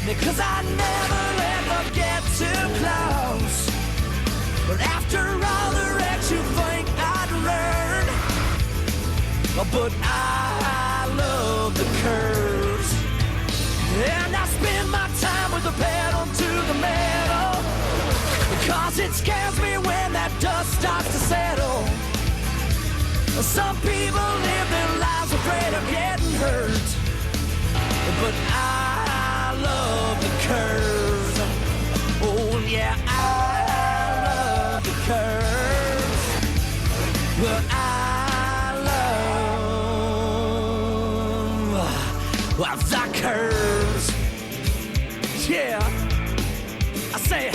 because I never ever get too close. But after all the wrecks you think I'd learn, but I love the curves. And I spend my time with the pedal to the metal, because it scares me when that dust starts to settle. Some people live their lives afraid of getting hurt, but I love the curves. Oh yeah, I love the curves. But I love the curves. Yeah, I say.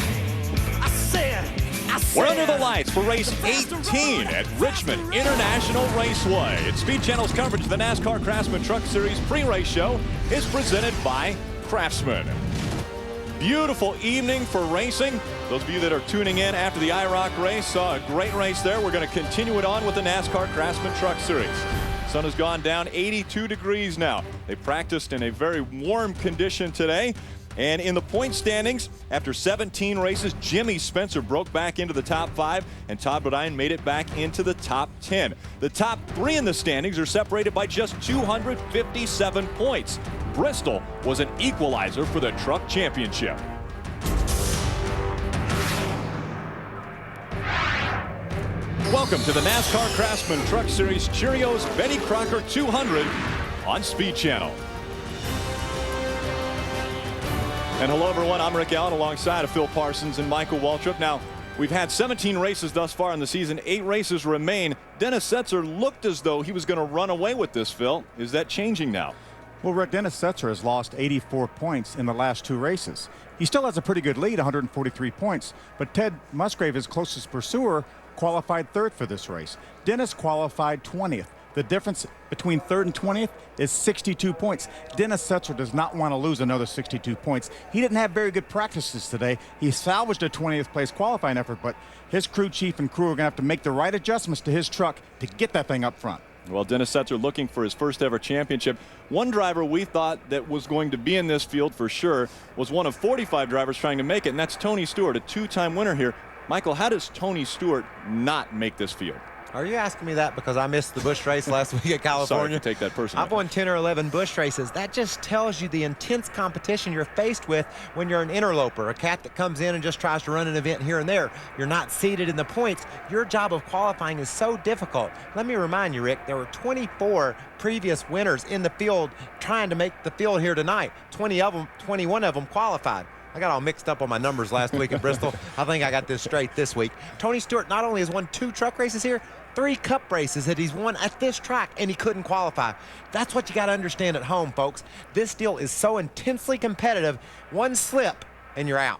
We're under the lights for race 18 at Richmond International Raceway. It's Speed Channel's coverage of the NASCAR Craftsman Truck Series pre-race show is presented by Craftsman. Beautiful evening for racing. Those of you that are tuning in after the IROC race saw a great race there. We're going to continue it on with the NASCAR Craftsman Truck Series. Sun has gone down 82 degrees now. They practiced in a very warm condition today. And in the point standings, after 17 races, Jimmy Spencer broke back into the top 5, and Todd Bodine made it back into the top 10. The top 3 in the standings are separated by just 257 points. Bristol was an equalizer for the Truck Championship. Welcome to the NASCAR Craftsman Truck Series Cherios Betty Crocker 200 on Speed Channel. And hello everyone, I'm Rick Allen alongside of Phil Parsons and Michael Waltrip. Now, we've had 17 races thus far in the season, 8 races remain. Dennis Setzer looked as though he was going to run away with this, Phil. Is that changing now? Well, Rick, Dennis Setzer has lost 84 points in the last 2 races. He still has a pretty good lead, 143 points, but Ted Musgrave, his closest pursuer, qualified 3rd for this race. Dennis qualified 20th. The difference between 3rd and 20th is 62 points. Dennis Setzer does not want to lose another 62 points. He didn't have very good practices today. He salvaged a 20th place qualifying effort, but his crew chief and crew are going to have to make the right adjustments to his truck to get that thing up front. Well, Dennis Setzer looking for his first ever championship. One driver we thought that was going to be in this field for sure was one of 45 drivers trying to make it, and that's Tony Stewart, a 2-time winner here. Michael, how does Tony Stewart not make this field? Are you asking me that because I missed the Busch race last week at California? Sorry to take that personally. I've won 10 or 11 Busch races. That just tells you the intense competition you're faced with when you're an interloper, a cat that comes in and just tries to run an event here and there. You're not seated in the points. Your job of qualifying is so difficult. Let me remind you, Rick, there were 24 previous winners in the field trying to make the field here tonight. 21 of them qualified. I got all mixed up on my numbers last week at Bristol. I think I got this straight this week. Tony Stewart not only has won 2 truck races here, 3 cup races that he's won at this track, and he couldn't qualify. That's what you got to understand at home, folks. This deal is so intensely competitive. One slip, and you're out.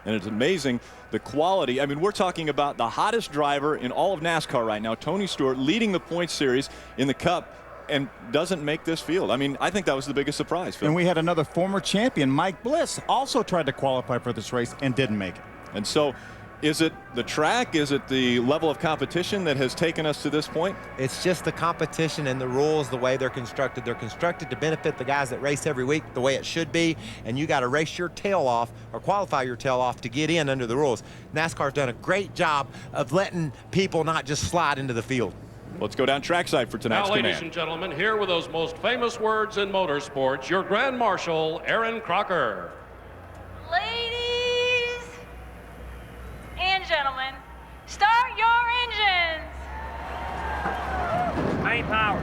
And it's amazing the quality. I mean, we're talking about the hottest driver in all of NASCAR right now, Tony Stewart, leading the points series in the Cup, and doesn't make this field. I mean, I think that was the biggest surprise, Phil. And we had another former champion, Mike Bliss, also tried to qualify for this race and didn't make it. And so, is it the track? Is it the level of competition that has taken us to this point? It's just the competition and the rules, the way they're constructed. They're constructed to benefit the guys that race every week the way it should be, and you got to race your tail off or qualify your tail off to get in under the rules. NASCAR's done a great job of letting people not just slide into the field. Let's go down trackside for tonight's Now, ladies command. and gentlemen, here with those most famous words in motorsports, your Grand Marshal, Aaron Crocker. Ladies and gentlemen, start your engines. Main power.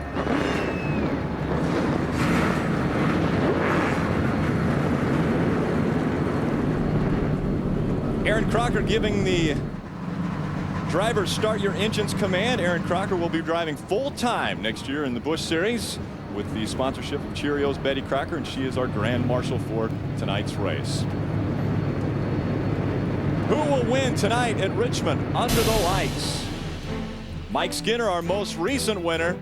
Aaron Crocker giving the drivers start your engines command. Aaron Crocker will be driving full-time next year in the Busch Series with the sponsorship of Cherios Betty Crocker, and she is our Grand Marshal for tonight's race. Who will win tonight at Richmond under the lights? Mike Skinner, our most recent winner.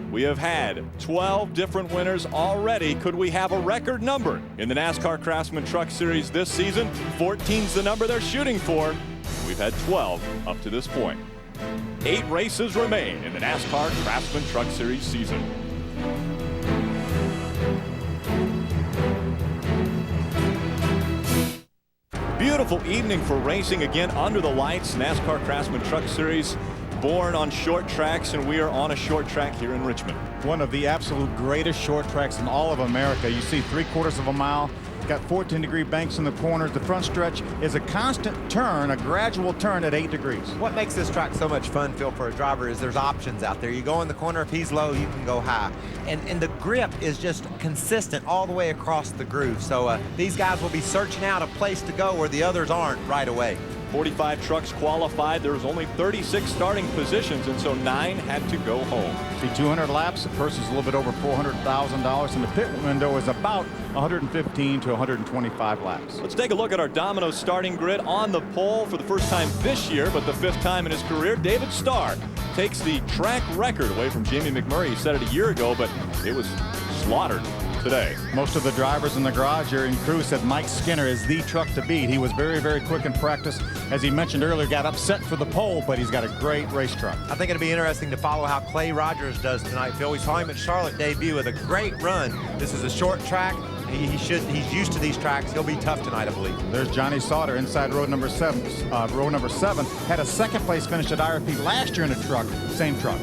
We have had 12 different winners already. Could we have a record number in the NASCAR Craftsman Truck Series this season? 14's the number they're shooting for. We've had 12 up to this point. 8 races remain in the NASCAR Craftsman Truck Series season. beautiful evening for racing again under the lights. NASCAR Craftsman Truck Series, born on short tracks, and we are on a short track here in Richmond. One of the absolute greatest short tracks in all of America. You see 3/4 of a mile. Got 14-degree banks in the corners. The front stretch is a constant turn, a gradual turn at 8 degrees. What makes this track so much fun, Phil, for a driver is there's options out there. You go in the corner, if he's low, you can go high. And the grip is just consistent all the way across the groove. So these guys will be searching out a place to go where the others aren't right away. 45 trucks qualified. There was only 36 starting positions, and so 9 had to go home. See, 200 laps. The purse is a little bit over $400,000, and the pit window is about 115 to 125 laps. Let's take a look at our Domino's starting grid. On the pole for the first time this year, but the 5th time in his career, David Starr takes the track record away from Jamie McMurray. He said it a year ago, but it was slaughtered today. Most of the drivers in the garage here in crew said Mike Skinner is the truck to beat. He was very, very quick in practice. As he mentioned earlier, got upset for the pole, but he's got a great race truck. I think it'll be interesting to follow how Clay Rogers does tonight, Phil. We saw him at Charlotte debut with a great run. This is a short track. He's used to these tracks. He'll be tough tonight, I believe. There's Johnny Sauter inside row number 7. Row number 7 had a 2nd place finish at IRP last year in a truck, same truck.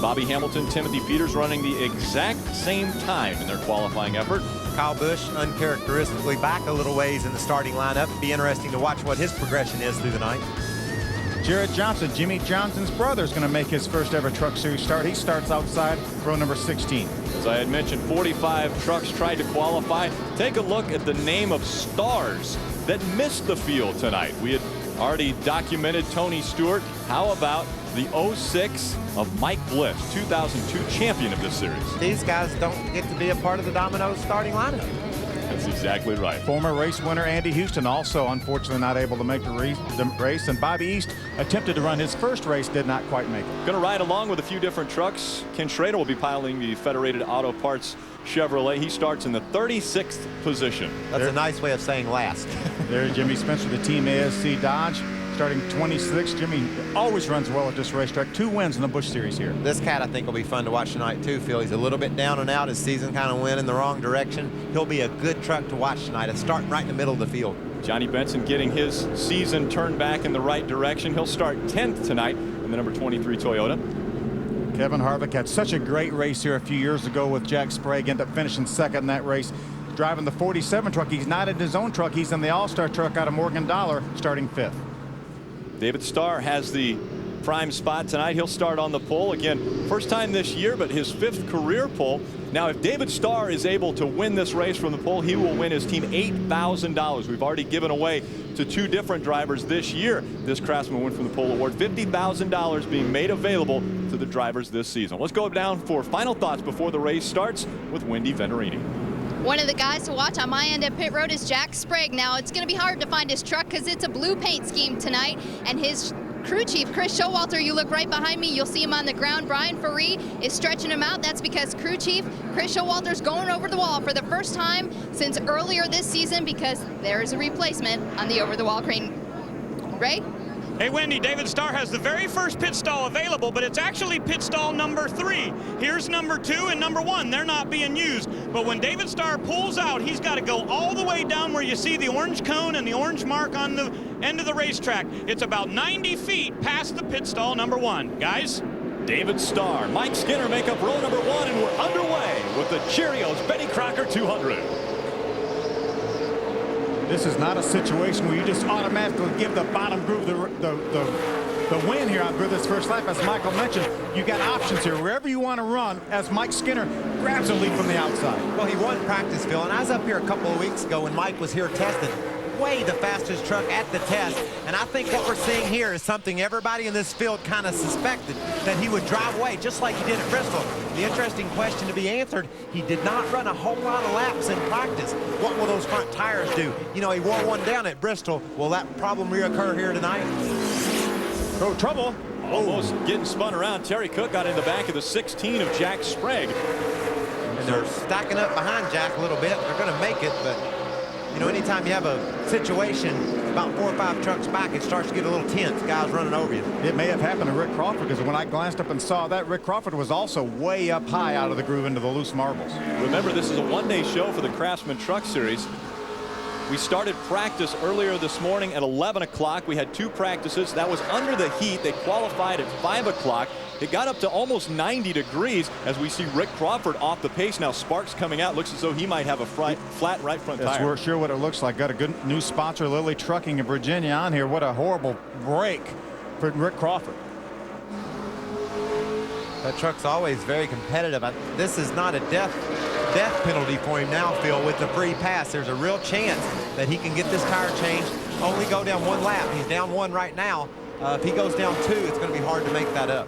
Bobby Hamilton, Timothy Peters running the exact same time in their qualifying effort. Kyle Busch uncharacteristically back a little ways in the starting lineup. It'd be interesting to watch what his progression is through the night. Jared Johnson, Jimmy Johnson's brother, is going to make his first ever Truck Series start. He starts outside row number 16. As I had mentioned, 45 trucks tried to qualify. Take a look at the name of stars that missed the field tonight. We had already documented Tony Stewart. How about the 06 of Mike Bliss, 2002 champion of this series? These guys don't get to be a part of the Domino's starting lineup. That's exactly right. Former race winner Andy Houston also unfortunately not able to make the race, and Bobby East attempted to run his first race, did not quite make it. Going to ride along with a few different trucks. Ken Schrader will be piloting the Federated Auto Parts Chevrolet. He starts in the 36th position. That's a nice way of saying last. There's Jimmy Spencer, the Team ASC Dodge, starting 26th. Jimmy always runs well at this racetrack. 2 wins in the Busch Series here. This cat, I think, will be fun to watch tonight, too, Phil. He's a little bit down and out. His season kind of went in the wrong direction. He'll be a good truck to watch tonight. It's starting right in the middle of the field. Johnny Benson getting his season turned back in the right direction. He'll start 10th tonight in the number 23 Toyota. Kevin Harvick had such a great race here a few years ago with Jack Sprague. Ended up finishing 2nd in that race. Driving the 47 truck. He's not in his own truck. He's in the All-Star truck out of Morgan Dollar, starting 5th. David Starr has the prime spot tonight. He'll start on the pole. Again, first time this year, but his 5th career pole. Now, if David Starr is able to win this race from the pole, he will win his team $8,000. We've already given away to 2 different drivers this year this Craftsman win from the pole award. $50,000 being made available to the drivers this season. Let's go down for final thoughts before the race starts with Wendy Venturini. One of the guys to watch on my end at pit road is Jack Sprague. Now, it's going to be hard to find his truck because it's a blue paint scheme tonight, and his crew chief, Chris Showalter, you look right behind me, you'll see him on the ground. Brian Ferree is stretching him out. That's because crew chief Chris Showalter's going over the wall for the first time since earlier this season because there is a replacement on the over-the-wall crane. Ray? Hey, Wendy, David Starr has the very first pit stall available, but it's actually pit stall number 3. Here's number 2 and number 1. They're not being used. But when David Starr pulls out, he's got to go all the way down where you see the orange cone and the orange mark on the end of the racetrack. It's about 90 feet past the pit stall number 1. Guys? David Starr, Mike Skinner make up row number 1, and we're underway with the Cherios Betty Crocker 200. This is not a situation where you just automatically give the bottom groove the win here on this first lap. As Michael mentioned, you got options here wherever you want to run as Mike Skinner grabs a lead from the outside. Well, he won practice, Phil, and I was up here a couple of weeks ago when Mike was here testing. Way the fastest truck at the test, and I think what we're seeing here is something everybody in this field kind of suspected, that he would drive away just like he did at Bristol. The interesting question to be answered, he did not run a whole lot of laps in practice. What will those front tires do? You know, he wore one down at Bristol. Will that problem reoccur here tonight? Oh, trouble. Almost getting spun around. Terry Cook got in the back of the 16 of Jack Sprague. And they're stacking up behind Jack a little bit. They're going to make it, but you know, anytime you have a situation about 4 or 5 trucks back, it starts to get a little tense. Guys running over you. It may have happened to Rick Crawford, because when I glanced up and saw that, Rick Crawford was also way up high out of the groove into the loose marbles. Remember, this is a one-day show for the Craftsman Truck Series. We started practice earlier this morning at 11 o'clock. We had 2 practices. That was under the heat. They qualified at 5 o'clock. It got up to almost 90 degrees as we see Rick Crawford off the pace. Now sparks coming out. Looks as though he might have a flat right front tire. That's sure what it looks like. Got a good new sponsor, Lilly Trucking in Virginia, on here. What a horrible break for Rick Crawford. That truck's always very competitive. This is not a death penalty for him now, Phil, with the free pass. There's a real chance that he can get this tire changed, only go down 1 lap. He's down 1 right now. If he goes down 2, it's going to be hard to make that up.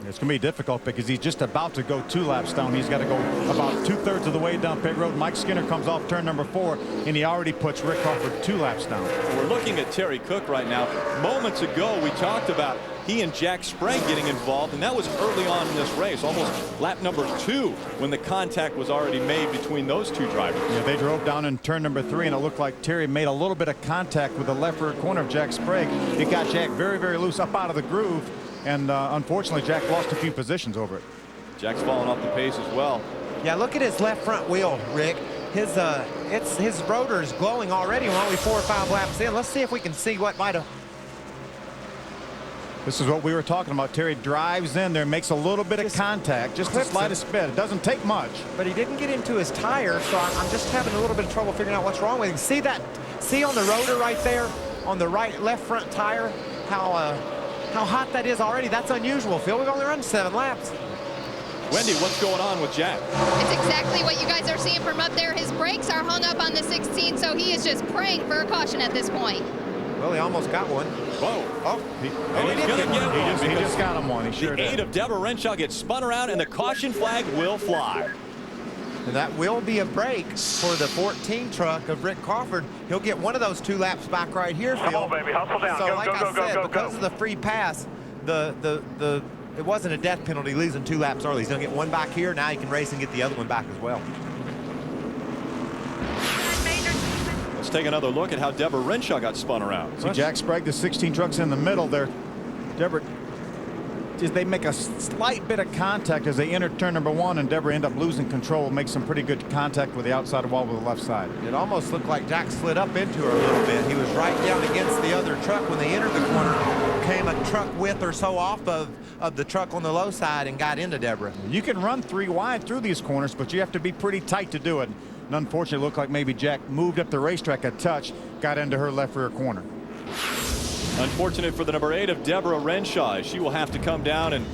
It's going to be difficult because he's just about to go 2 laps down. He's got to go about 2/3 of the way down pit road. Mike Skinner comes off turn number 4, and he already puts Rick Crawford 2 laps down. We're looking at Terry Cook right now. Moments ago, we talked about he and Jack Sprague getting involved, and that was early on in this race, almost lap number 2, when the contact was already made between those 2 drivers. Yeah, they drove down in turn number 3, and it looked like Terry made a little bit of contact with the left rear corner of Jack Sprague. It got Jack very, very loose up out of the groove, and unfortunately, Jack lost a few positions over it. Jack's falling off the pace as well. Yeah, look at his left front wheel, Rick. His rotor is glowing already. We're only 4 or 5 laps in. Let's see if we can see what might have. This is what we were talking about. Terry drives in there, makes a little bit of contact, just the slightest bit. It doesn't take much. But he didn't get into his tire, so I'm just having a little bit of trouble figuring out what's wrong with him. See that? See on the rotor right there, on the left front tire, how hot that is already? That's unusual, Phil. We've only run 7 laps. Wendy, what's going on with Jack? It's exactly what you guys are seeing from up there. His brakes are hung up on the 16, so he is just praying for a caution at this point. Well, he almost got one. Whoa. Oh, He's going to get one. He just got him one. He sure The 8 did. of Deborah Renshaw gets spun around, and the caution flag will fly. And that will be a break for the 14 truck of Rick Crawford. He'll get one of those 2 laps back right here, Phil. Come on, baby, hustle down. So Go, like go, I go, said, go, go, because go. of the free pass, it wasn't a death penalty losing 2 laps early. He's going to get one back here. Now he can race and get the other one back as well. Let's take another look at how Deborah Renshaw got spun around. See Jack Sprague, the 16 trucks in the middle there. Deborah, they make a slight bit of contact as they enter turn number 1, and Deborah end up losing control, makes some pretty good contact with the outside wall with the left side. It almost looked like Jack slid up into her a little bit. He was right down against the other truck when they entered the corner. Came a truck width or so off of the truck on the low side and got into Deborah. You can run 3 wide through these corners, but you have to be pretty tight to do it. And unfortunately, it looked like maybe Jack moved up the racetrack a touch, got into her left rear corner. Unfortunate for the number 8 of Deborah Renshaw. She will have to come down and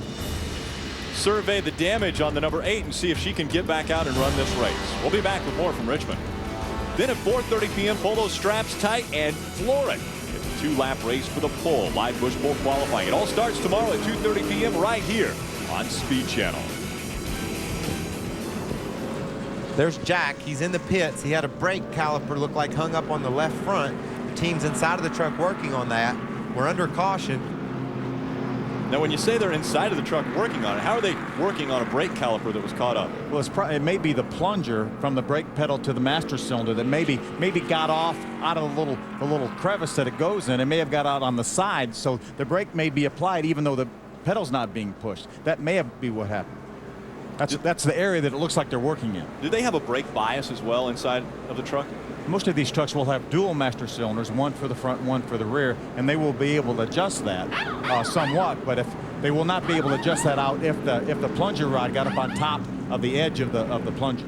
survey the damage on the number 8 and see if she can get back out and run this race. We'll be back with more from Richmond. Then at 4:30 p.m., pull those straps tight and floor it. It's a 2-lap race for the pole. Live Busch Bowl qualifying. It all starts tomorrow at 2:30 p.m. right here on Speed Channel. There's Jack. He's in the pits. He had a brake caliper look like hung up on the left front. The team's inside of the truck working on that. We're under caution. Now, when you say they're inside of the truck working on it, how are they working on a brake caliper that was caught up? Well, it may be the plunger from the brake pedal to the master cylinder that maybe got off out of the little crevice that it goes in. It may have got out on the side, so the brake may be applied even though the pedal's not being pushed. That may be what happened. That's the area that it looks like they're working in. Do they have a brake bias as well inside of the truck? Most of these trucks will have dual master cylinders, one for the front, one for the rear, and they will be able to adjust that somewhat. But if they will not be able to adjust that out if the plunger rod got up on top of the edge of the plunger.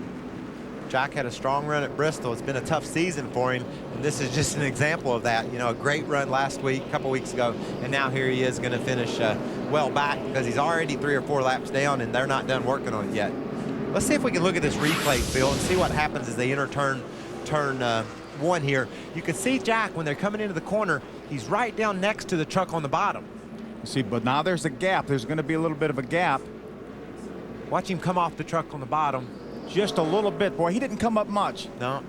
Jack had a strong run at Bristol. It's been a tough season for him, and this is just an example of that. You know, a great run last week, a couple weeks ago, and now here he is going to finish well back because he's already 3 or 4 laps down, and they're not done working on it yet. Let's see if we can look at this replay, Phil, and see what happens as they enter turn 1 here. You can see Jack when they're coming into the corner. He's right down next to the truck on the bottom. You see, but now there's a gap. There's going to be a little bit of a gap. Watch him come off the truck on the bottom. Just a little bit. Boy, he didn't come up much. No.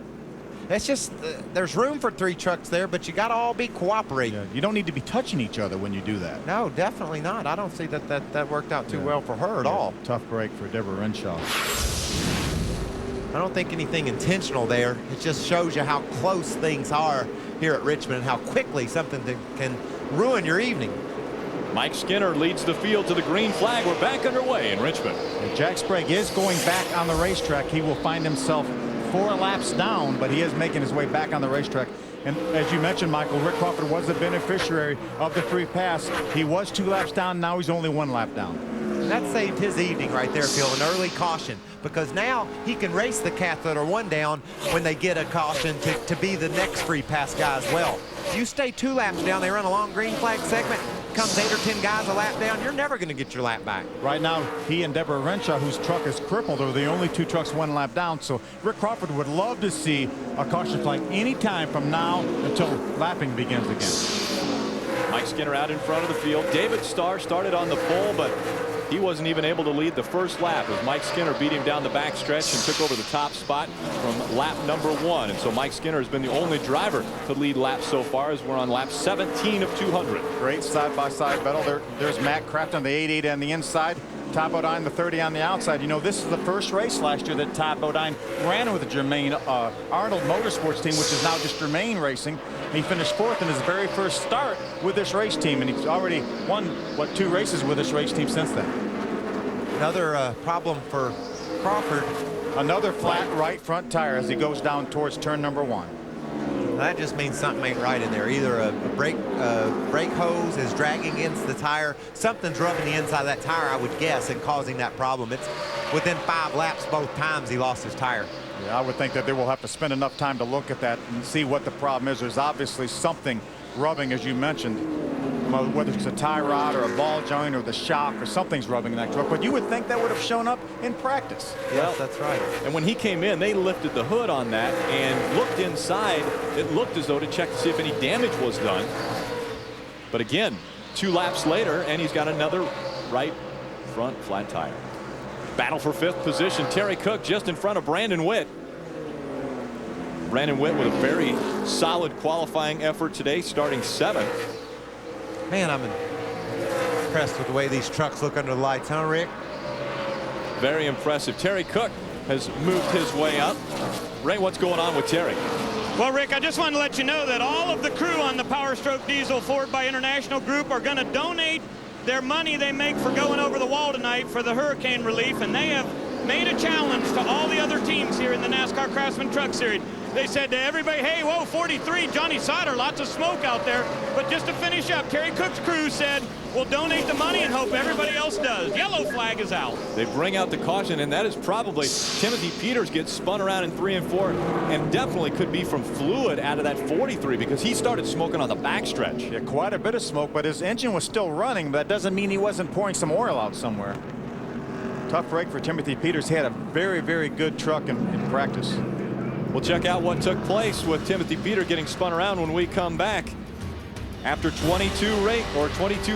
It's just, there's room for 3 trucks there, but you got to all be cooperating. Yeah, you don't need to be touching each other when you do that. No, definitely not. I don't see that worked out too well for her at all. Tough break for Deborah Renshaw. I don't think anything intentional there. It just shows you how close things are here at Richmond and how quickly something can ruin your evening. Mike Skinner leads the field to the green flag. We're back underway in Richmond. If Jack Sprague is going back on the racetrack, he will find himself 4 laps down, but he is making his way back on the racetrack. And as you mentioned, Michael, Rick Crawford was the beneficiary of the free pass. He was 2 laps down. Now he's only 1 lap down. And that saved his evening right there, Phil, an early caution, because now he can race the cats that are 1 down when they get a caution to be the next free pass guy as well. You stay 2 laps down, they run a long green flag segment, comes 8 or 10 guys a lap down, you're never going to get your lap back. Right now, he and Deborah Renshaw, whose truck is crippled, are the only 2 trucks 1 lap down. So Rick Crawford would love to see a caution flag any time from now until lapping begins again. Mike Skinner out in front of the field. David Starr started on the pole, but he wasn't even able to lead the first lap as Mike Skinner beat him down the backstretch and took over the top spot from lap number 1. And so Mike Skinner has been the only driver to lead laps so far as we're on lap 17 of 200. Great side-by-side battle. There's Matt Kraft on the 88 on the inside. Ty Bodine, the 30 on the outside. You know, this is the first race last year that Ty Bodine ran with the Germain Arnold Motorsports team, which is now just Germain Racing. He finished 4th in his very first start with this race team, and he's already won, what, 2 races with this race team since then. Another problem for Crawford. Another flat right front tire as he goes down towards turn number 1. That just means something ain't right in there. Either a brake hose is dragging against the tire. Something's rubbing the inside of that tire, I would guess, and causing that problem. It's within 5 laps both times he lost his tire. Yeah, I would think that they will have to spend enough time to look at that and see what the problem is. There's obviously something rubbing, as you mentioned, whether it's a tie rod or a ball joint or the shock or something's rubbing in that truck. But you would think that would have shown up in practice. Yes, that's right. And when he came in, they lifted the hood on that and looked inside. It looked as though to check to see if any damage was done. But again, 2 laps later, and he's got another right front flat tire. Battle for 5th position. Terry Cook just in front of Brandon Witt. Brandon Witt with a very solid qualifying effort today, starting 7th. Man, I'm impressed with the way these trucks look under the lights, huh, Rick? Very impressive. Terry Cook has moved his way up. Ray, what's going on with Terry? Well, Rick, I just wanted to let you know that all of the crew on the Power Stroke Diesel Ford by International Group are going to donate their money they make for going over the wall tonight for the hurricane relief, and they have made a challenge to all the other teams here in the NASCAR Craftsman Truck Series. They said to everybody, hey, whoa, 43, Johnny Sauter, lots of smoke out there. But just to finish up, Terry Cook's crew said, we'll donate the money and hope everybody else does. Yellow flag is out. They bring out the caution, and that is probably Timothy Peters gets spun around in 3 and 4, and definitely could be from fluid out of that 43 because he started smoking on the backstretch. Yeah, quite a bit of smoke, but his engine was still running, but that doesn't mean he wasn't pouring some oil out somewhere. Tough break for Timothy Peters. He had a very, very good truck in practice. We'll check out what took place with Timothy Peters getting spun around when we come back. After 22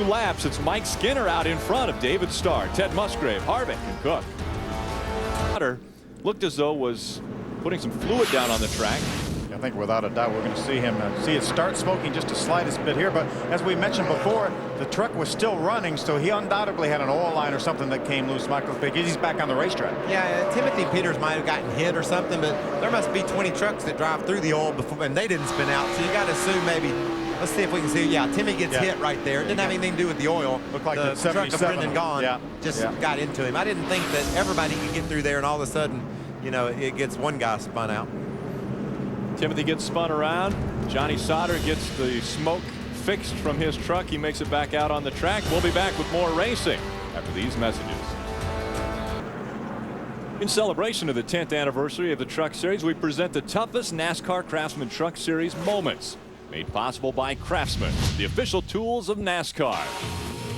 laps, it's Mike Skinner out in front of David Starr, Ted Musgrave, Harvick, and Cook. Looked as though was putting some fluid down on the track. I think without a doubt we're going to see him see it start smoking just the slightest bit here, but as we mentioned before, the truck was still running, so he undoubtedly had an oil line or something that came loose. Michael, he's back on the racetrack. Yeah, Timothy Peters might have gotten hit or something, but there must be 20 trucks that drive through the oil before, and they didn't spin out, so you got to assume maybe. Let's see if we can see. Yeah, Timmy gets hit right there. It didn't have anything to do with the oil. Looked like the truck of Brendan Gaughan just Yeah. got into him. I didn't think that everybody could get through there, and all of a sudden, you know, it gets one guy spun out. Timothy gets spun around. Johnny Sauter gets the smoke fixed from his truck. He makes it back out on the track. We'll be back with more racing after these messages. In celebration of the 10th anniversary of the Truck Series, we present the toughest NASCAR Craftsman Truck Series moments, made possible by Craftsman, the official tools of NASCAR.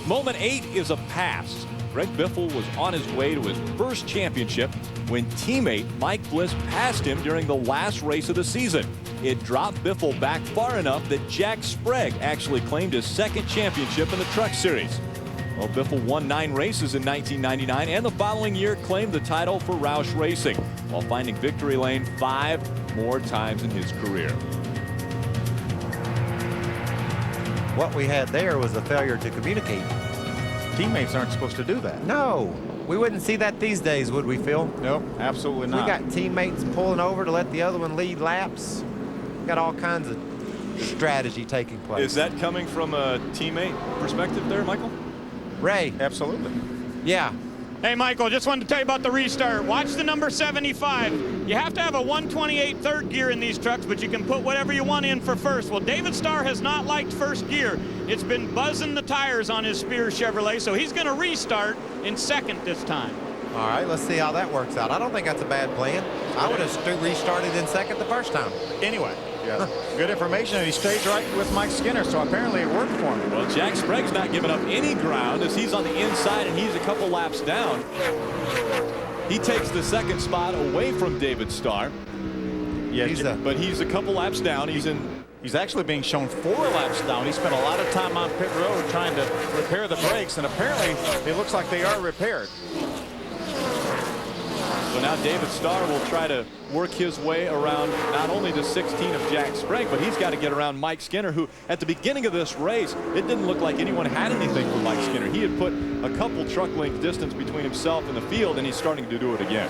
Moment 8 is a pass. Greg Biffle was on his way to his first championship when teammate Mike Bliss passed him during the last race of the season. It dropped Biffle back far enough that Jack Sprague actually claimed his second championship in the Truck Series. Well, Biffle won 9 races in 1999 and the following year claimed the title for Roush Racing while finding victory lane 5 more times in his career. What we had there was a failure to communicate. Teammates aren't supposed to do that. No, we wouldn't see that these days, would we, Phil? No, absolutely not. We got teammates pulling over to let the other one lead laps. Got all kinds of strategy taking place. Is that coming from a teammate perspective there, Michael? Ray? Absolutely. Yeah. Hey, Michael, just wanted to tell you about the restart. Watch the number 75. You have to have a 128 third gear in these trucks, but you can put whatever you want in for first. Well, David Starr has not liked first gear. It's been buzzing the tires on his Spears Chevrolet, so he's going to restart in second this time. All right, let's see how that works out. I don't think that's a bad plan. I would have restarted in second the first time. Anyway, yeah, good information, and he stays right with Mike Skinner, so apparently it worked for him. Well, Jack Sprague's not giving up any ground as he's on the inside and he's a couple laps down. He takes the second spot away from David Starr. Yeah, but he's a couple laps down. He's actually being shown 4 laps down. He spent a lot of time on pit road trying to repair the brakes, and apparently it looks like they are repaired. So now David Starr will try to work his way around not only the 16 of Jack Sprague, but he's got to get around Mike Skinner, who at the beginning of this race, it didn't look like anyone had anything for Mike Skinner. He had put a couple truck length distance between himself and the field, and he's starting to do it again.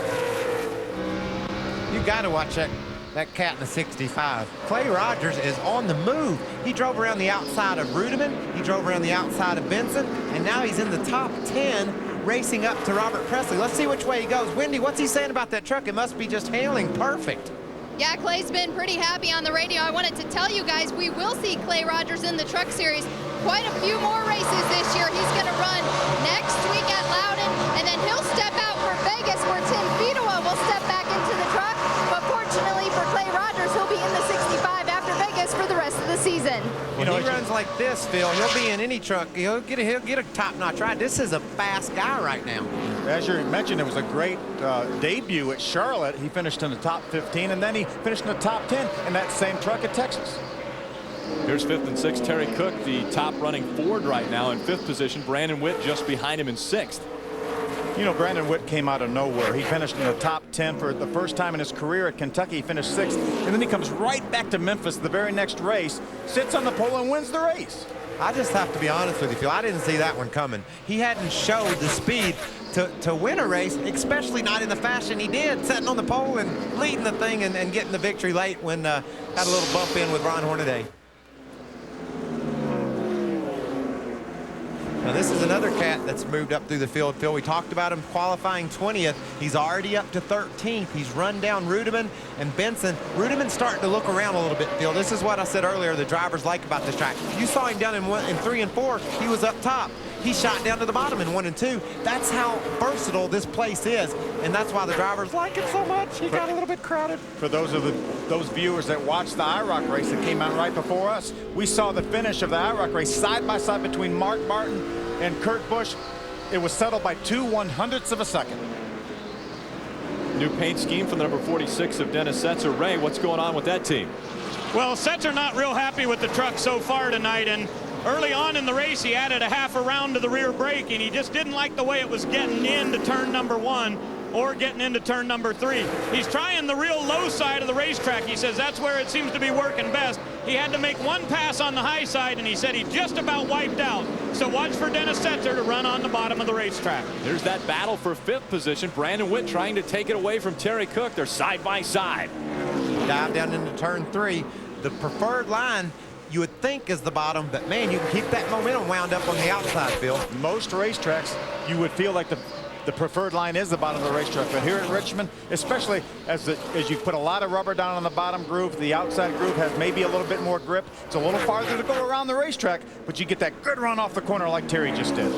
You got to watch that cat in the 65. Clay Rogers is on the move. He drove around the outside of Rudiman. He drove around the outside of Benson, and now he's in the top 10. Racing up to Robert Presley. Let's see which way he goes. Wendy, what's he saying about that truck? It must be just handling perfect. Yeah, Clay's been pretty happy on the radio. I wanted to tell you guys we will see Clay Rogers in the Truck Series quite a few more races this year. He's going to run next week at Loudon, and then he'll step out for Vegas where Tim Fedowa will step back into the truck. But fortunately for Clay Rogers, he'll be in the 65 after Vegas for the rest of the season. When he runs like this, Phil, he'll be in any truck. He'll get a top-notch ride. This is a fast guy right now. As you mentioned, it was a great debut at Charlotte. He finished in the top 15, and then he finished in the top 10 in that same truck at Texas. Here's 5th and 6th, Terry Cook, the top running Ford right now in 5th position. Brandon Witt just behind him in 6th. You know, Brandon Witt came out of nowhere. He finished in the top 10 for the first time in his career at Kentucky. He finished 6th, and then he comes right back to Memphis the very next race, sits on the pole and wins the race. I just have to be honest with you, Phil. I didn't see that one coming. He hadn't showed the speed to win a race, especially not in the fashion he did, sitting on the pole and leading the thing and getting the victory late when had a little bump in with Ron Hornaday. Now this is another cat that's moved up through the field, Phil. We talked about him qualifying 20th. He's already up to 13th. He's run down Rudiman and Benson. Rudiman's starting to look around a little bit, Phil. This is what I said earlier the drivers like about this track. You saw him down in 3 and 4. He was up top. He shot down to the bottom in 1 and 2. That's how versatile this place is, and that's why the drivers like it so much. He got a little bit crowded. For those viewers that watched the IROC race that came out right before us, we saw the finish of the IROC race side by side between Mark Martin and Kurt Busch. It was settled by 2/100ths of a second. New paint scheme for the number 46 of Dennis Setzer. Ray, what's going on with that team? Well, Setzer not real happy with the truck so far tonight, and early on in the race he added a half a round to the rear brake, and he just didn't like the way it was getting into turn number 1 or getting into turn number 3. He's trying the real low side of the racetrack. He says that's where it seems to be working best. He had to make one pass on the high side, and he said he just about wiped out. So watch for Dennis Setzer to run on the bottom of the racetrack. There's that battle for 5th position. Brandon Witt trying to take it away from Terry Cook. They're side by side. Dive down into turn 3. The preferred line you would think is the bottom, but man, you can keep that momentum wound up on the outside, Phil. Most racetracks, you would feel like the preferred line is the bottom of the racetrack, but here at Richmond, especially as you put a lot of rubber down on the bottom groove, the outside groove has maybe a little bit more grip. It's a little farther to go around the racetrack, but you get that good run off the corner like Terry just did.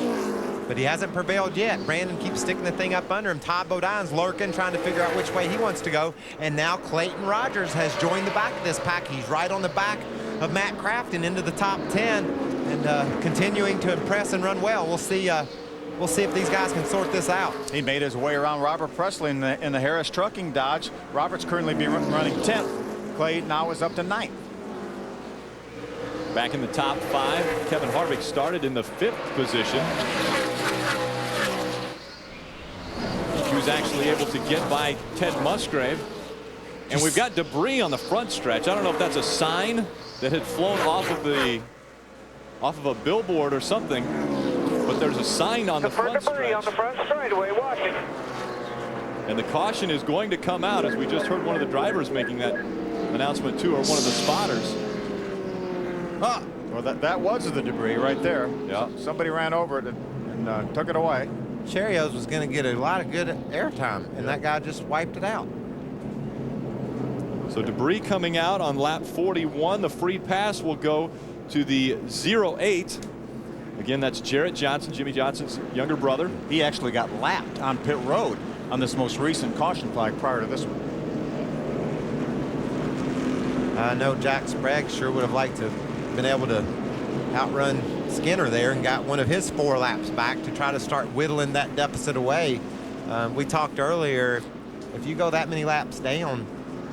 But he hasn't prevailed yet. Brandon keeps sticking the thing up under him. Todd Bodine's lurking, trying to figure out which way he wants to go. And now Clayton Rogers has joined the back of this pack. He's right on the back of Matt Crafton into the top 10 and continuing to impress and run well. We'll see if these guys can sort this out. He made his way around Robert Presley in the Harris Trucking Dodge. Robert's currently running 10th. Clay now is up to 9th. Back in the top 5, Kevin Harvick started in the 5th position. He was actually able to get by Ted Musgrave. And we've got debris on the front stretch. I don't know if that's a sign that had flown off of a billboard or something. But there's a sign on the front stretch. On the front straightaway, watch it. And the caution is going to come out, as we just heard one of the drivers making that announcement too, or one of the spotters. Well, that was the debris right there. Yeah. Somebody ran over it and took it away. Cherios was going to get a lot of good airtime, and that guy just wiped it out. So debris coming out on lap 41. The free pass will go to the 08. Again, that's Jarrett Johnson, Jimmy Johnson's younger brother. He actually got lapped on pit road on this most recent caution flag prior to this one. I know Jack Sprague sure would have liked to have been able to outrun Skinner there and got one of his 4 laps back to try to start whittling that deficit away. We talked earlier, if you go that many laps down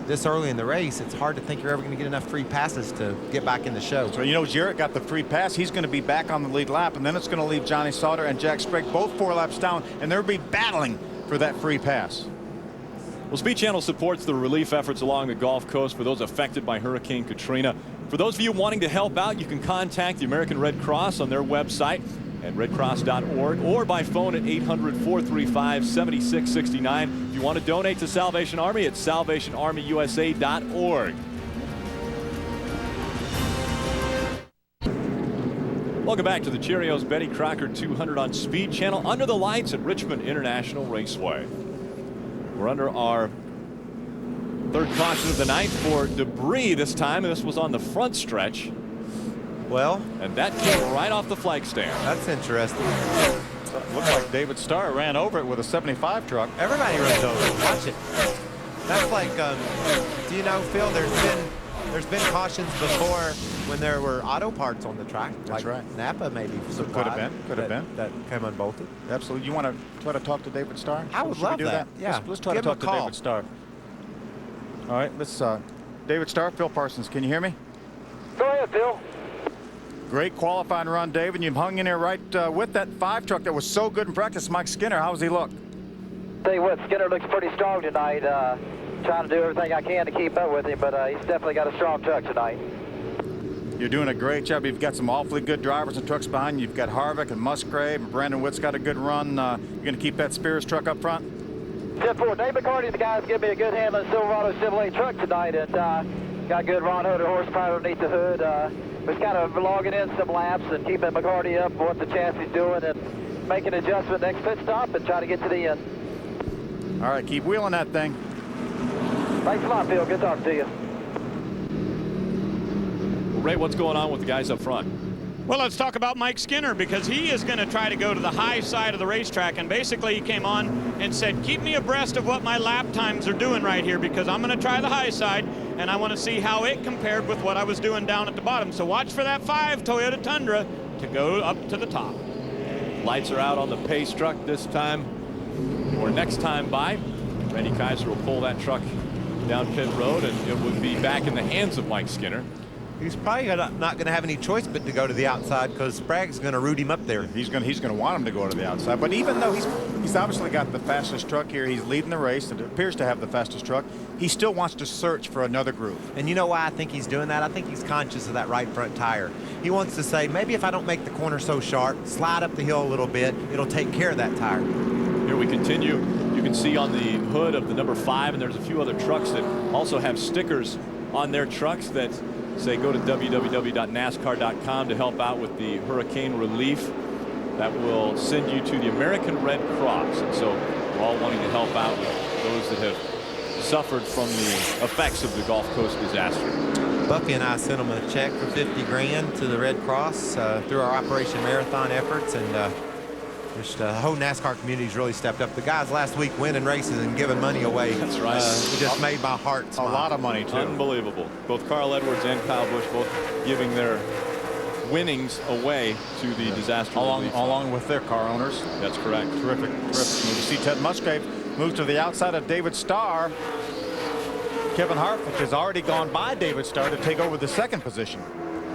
this early in the race, it's hard to think you're ever going to get enough free passes to get back in the show. So, you know, Jarrett got the free pass. He's going to be back on the lead lap, and then it's going to leave Johnny Sauter and Jack Sprague both 4 laps down, and they'll be battling for that free pass. Well, Speed Channel supports the relief efforts along the Gulf Coast for those affected by Hurricane Katrina. For those of you wanting to help out, you can contact the American Red Cross on their website at redcross.org or by phone at 800-435-7669. If you want to donate to Salvation Army, it's salvationarmyusa.org. Welcome back to the Cherios Betty Crocker 200 on Speed Channel under the lights at Richmond International Raceway. We're under our third caution of the night for debris this time, and this was on the front stretch. Well, and that came right off the flag stand. That's interesting. Looks like David Starr ran over it with a 75 truck. Everybody runs over it. Watch it. That's like, do you know, Phil, there's been cautions before when there were auto parts on the track. That's like right. Napa maybe. So could have been. Could have been. That came unbolted. Absolutely. You want to try to talk to David Starr? I would love that. Yeah. Let's try to talk to David Starr. All right. Let's. David Starr, Phil Parsons. Can you hear me? Go ahead, Phil. Great qualifying run, David. You hung in there right with that 5 truck that was so good in practice. Mike Skinner, how does he look? Tell you what, Skinner looks pretty strong tonight. Trying to do everything I can to keep up with him, but he's definitely got a strong truck tonight. You're doing a great job. You've got some awfully good drivers and trucks behind you. You've got Harvick and Musgrave, and Brandon Witt's got a good run. You're going to keep that Spears truck up front? 10-4. Dave McCarty, the guy's giving me a good hand on the Silverado Chevrolet truck tonight, and got good Ron Hutter horsepower underneath the hood. Was kind of logging in some laps and keeping McCarty up what the chassis's doing and making an adjustment next pit stop and trying to get to the end. All right, keep wheeling that thing. Thanks a lot, Phil. Good talking to you. Well, Ray, what's going on with the guys up front? Well, let's talk about Mike Skinner, because he is going to try to go to the high side of the racetrack, and basically he came on and said, keep me abreast of what my lap times are doing right here, because I'm going to try the high side and I want to see how it compared with what I was doing down at the bottom. So watch for that 5 Toyota Tundra to go up to the top. Lights are out on the pace truck this time, or next time by. Randy Kaiser will pull that truck down pit road, and it would be back in the hands of Mike Skinner. He's probably not going to have any choice but to go to the outside, because Sprague's going to root him up there. He's going to want him to go to the outside. But even though he's obviously got the fastest truck here, he's leading the race, and it appears to have the fastest truck, he still wants to search for another groove. And you know why I think he's doing that? I think he's conscious of that right front tire. He wants to say, maybe if I don't make the corner so sharp, slide up the hill a little bit, it'll take care of that tire. Here we continue. You can see on the hood of the number 5, and there's a few other trucks that also have stickers on their trucks that say go to www.nascar.com to help out with the hurricane relief. That will send you to the American Red Cross. And so we're all wanting to help out with those that have suffered from the effects of the Gulf Coast disaster. Buffy and I sent them a check for 50 grand to the Red Cross through our Operation Marathon efforts, and the whole NASCAR community's really stepped up. The guys last week winning races and giving money away. That's right. It just made my heart smile. A lot of money, too. Unbelievable. Both Carl Edwards and Kyle Busch both giving their winnings away to the disaster relief. Along with their car owners. That's correct. Terrific. Terrific. You see Ted Musgrave move to the outside of David Starr. Kevin Harvick has already gone by David Starr to take over the 2nd position.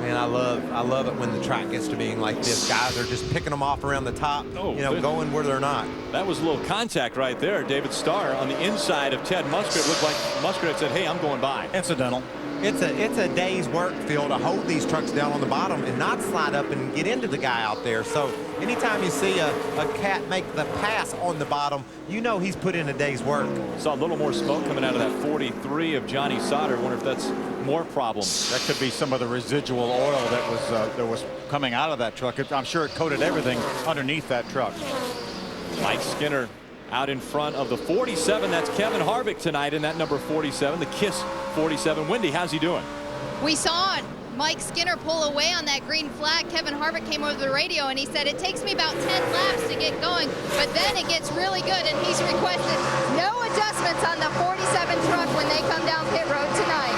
Man, I love it when the track gets to being like this. Guys are just picking them off around the top, going where they're not. That was a little contact right there. David Starr on the inside of Ted Musgrave. Looked like Musgrave said, hey, I'm going by. Incidental. It's a day's work, Phil, to hold these trucks down on the bottom and not slide up and get into the guy out there. So anytime you see a cat make the pass on the bottom, you know he's put in a day's work. Saw a little more smoke coming out of that 43 of Johnny Sauter. Wonder if that's more problems. That could be some of the residual oil that was coming out of that truck. I'm sure it coated everything underneath that truck. Mike Skinner out in front of the 47. That's Kevin Harvick tonight in that number 47, the KISS 47. Wendy, how's he doing? We saw Mike Skinner pull away on that green flag. Kevin Harvick came over the radio and he said, it takes me about 10 laps to get going, but then it gets really good, and he's requested no adjustments on the 47 truck when they come down pit road tonight.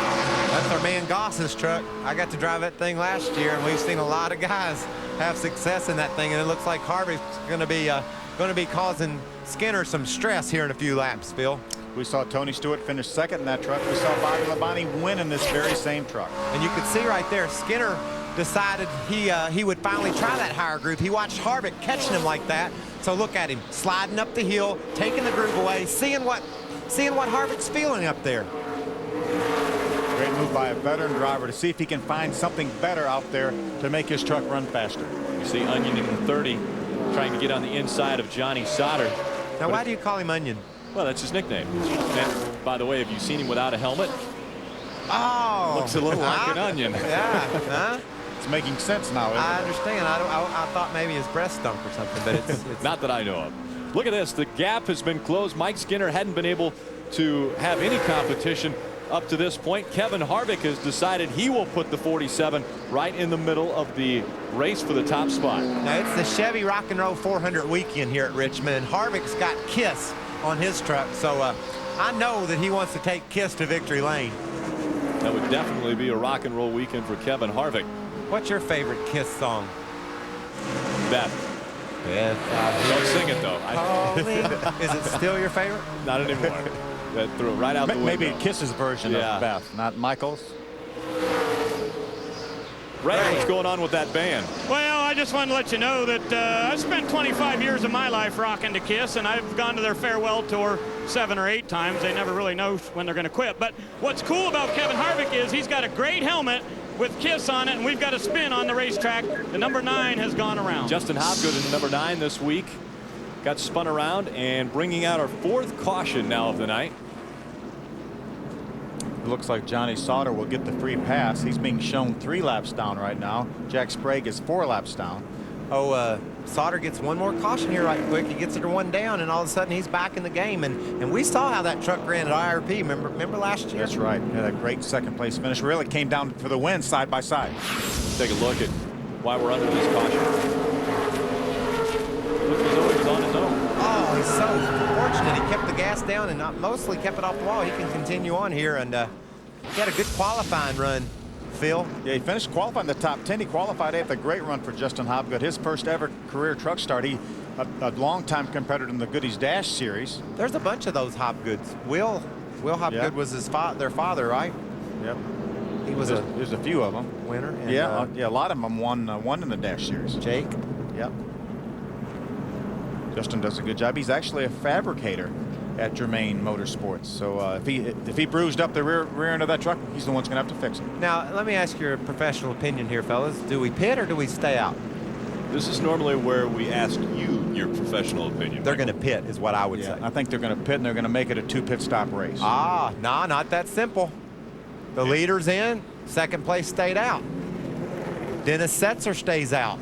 That's our man Goss's truck. I got to drive that thing last year, and we've seen a lot of guys have success in that thing, and it looks like Harvick's going to be causing Skinner some stress here in a few laps, Phil. We saw Tony Stewart finish second in that truck. We saw Bobby Labonte win in this very same truck. And you can see right there, Skinner decided he would finally try that higher groove. He watched Harvick catching him like that. So look at him sliding up the hill, taking the groove away, seeing what Harvick's feeling up there. Great move by a veteran driver to see if he can find something better out there to make his truck run faster. You see Onion in the 30 trying to get on the inside of Johnny Sauter. Now, why do you call him Onion? Well, that's his nickname. And by the way, have you seen him without a helmet? Oh, looks a little like an onion. Yeah, huh? It's making sense now. I understand. I thought maybe his breast stunk or something, but it's not that I know of. Look at this. The gap has been closed. Mike Skinner hadn't been able to have any competition up to this point. Kevin Harvick has decided he will put the 47 right in the middle of the race for the top spot. Now, it's the Chevy Rock and Roll 400 weekend here at Richmond, and Harvick's got KISS on his truck, so I know that he wants to take KISS to victory lane. That would definitely be a rock and roll weekend for Kevin Harvick. What's your favorite KISS song? Beth. Don't sing it though. Is it still your favorite? Not anymore. That threw it right out the window. Maybe KISS's version of Beth, not Michael's. Ray, what's going on with that band? Well, I just wanted to let you know that I spent 25 years of my life rocking to KISS, and I've gone to their farewell tour 7 or 8 times. They never really know when they're going to quit. But what's cool about Kevin Harvick is he's got a great helmet with KISS on it, and we've got a spin on the racetrack. The number 9 has gone around. Justin Hobgood in the number 9 this week got spun around and bringing out our 4th caution now of the night. It looks like Johnny Sauter will get the free pass. He's being shown 3 laps down right now. Jack Sprague is 4 laps down. Oh, Sauter gets one more caution here right quick. He gets it to 1 down, and all of a sudden he's back in the game. And we saw how that truck ran at IRP. Remember last year? That's right. Had a great second place finish. Really came down for the win side by side. Take a look at why we're under this caution. Look as though he was on his own. Oh, he's so fortunate. He kept the gas down and mostly kept it off the wall. He can continue on here, and he had a good qualifying run, Phil. Yeah, he finished qualifying the top 10. He qualified 8th. A great run for Justin Hobgood. His first ever career truck start. He a longtime competitor in the Goodies Dash series. There's a bunch of those Hobgoods. Will Hobgood was their father, right? Yep. He was there's a few of them. Winner. And, yeah, a lot of them won in the Dash series. Jake. Yep. Justin does a good job. He's actually a fabricator at Germain Motorsports. So if he bruised up the rear end of that truck, he's the one that's going to have to fix it. Now, let me ask your professional opinion here, fellas. Do we pit or do we stay out? This is normally where we ask you your professional opinion. They're going to pit is what I would say. I think they're going to pit, and they're going to make it a 2 pit stop race. Ah, no, not that simple. The leader's in, second place stayed out. Dennis Setzer stays out.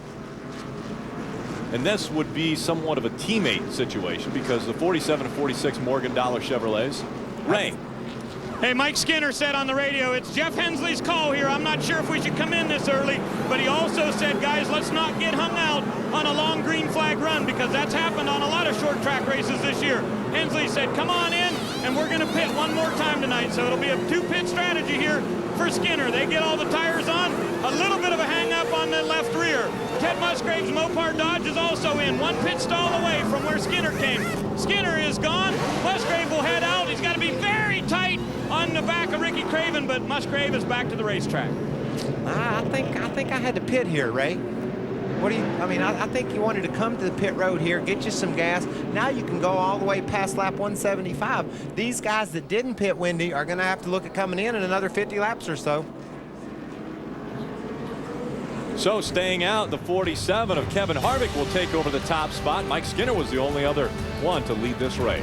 And this would be somewhat of a teammate situation because the 47 and 46 Morgan Dollar Chevrolets. Ray. Hey, Mike Skinner said on the radio, it's Jeff Hensley's call here. I'm not sure if we should come in this early, but he also said, guys, let's not get hung out on a long green flag run because that's happened on a lot of short track races this year. Hensley said, come on in, and we're going to pit one more time tonight. So it'll be a 2-pit strategy here for Skinner. They get all the tires on, a little bit of a hang-up on the left rear. Ted Musgrave's Mopar Dodge is also in, 1 pit stall away from where Skinner came. Skinner is gone. Musgrave will head out. He's got to be very tight on the back of Ricky Craven, but Musgrave is back to the racetrack. I think I had to pit here, Ray. What do you? I mean, I think you wanted to come to the pit road here, get you some gas. Now you can go all the way past lap 175. These guys that didn't pit, Wendy, are going to have to look at coming in another 50 laps or so. So staying out, the 47 of Kevin Harvick will take over the top spot. Mike Skinner was the only other one to lead this race.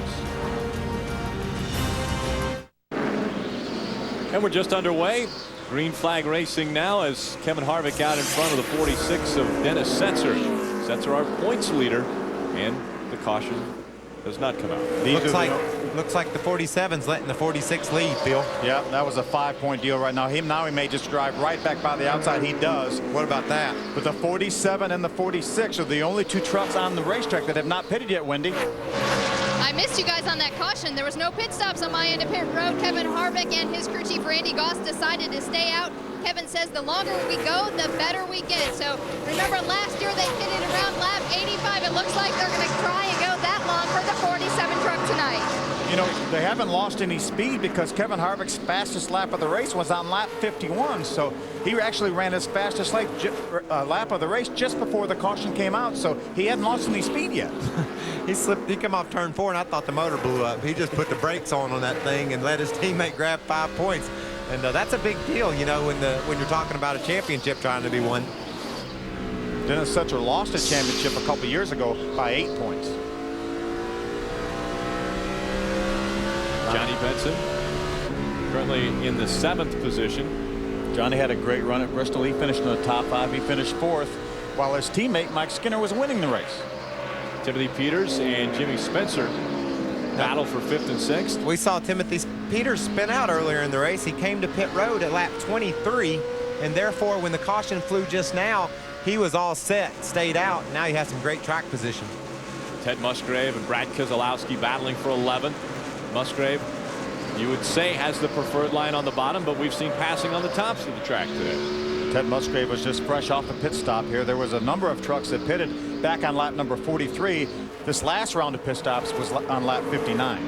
And we're just underway. Green flag racing now as Kevin Harvick out in front of the 46 of Dennis Setzer. Setzer, our points leader, and the caution does not come out. Looks like the 47's letting the 46 lead, Phil. Yeah, that was a 5-point deal right now. He may just drive right back by the outside. He does. What about that? But the 47 and the 46 are the only 2 trucks on the racetrack that have not pitted yet, Wendy. I missed you guys on that caution. There was no pit stops on my end of pit road. Kevin Harvick and his crew chief Randy Goss decided to stay out. Kevin says the longer we go, the better we get. So remember last year they pitted around lap 85. It looks like they're going to try and go that long for the 47 truck tonight. You know, they haven't lost any speed because Kevin Harvick's fastest lap of the race was on lap 51. So he actually ran his fastest lap of the race just before the caution came out. So he hadn't lost any speed yet. He came off turn 4, and I thought the motor blew up. He just put the brakes on that thing and let his teammate grab 5 points. And that's a big deal, you know, when you're talking about a championship trying to be won. Dennis Setzer lost a championship a couple years ago by 8 points. Johnny Benson currently in the 7th position. Johnny had a great run at Bristol. He finished in the top 5. He finished 4th, while his teammate Mike Skinner was winning the race. Timothy Peters and Jimmy Spencer battle for 5th and 6th. We saw Timothy Peters spin out earlier in the race. He came to pit road at lap 23, and therefore when the caution flew just now, he was all set, stayed out. Now he has some great track position. Ted Musgrave and Brad Keselowski battling for 11th. Musgrave, you would say, has the preferred line on the bottom, but we've seen passing on the tops of the track today. Ted Musgrave was just fresh off the pit stop here. There was a number of trucks that pitted back on lap number 43. This last round of pit stops was on lap 59.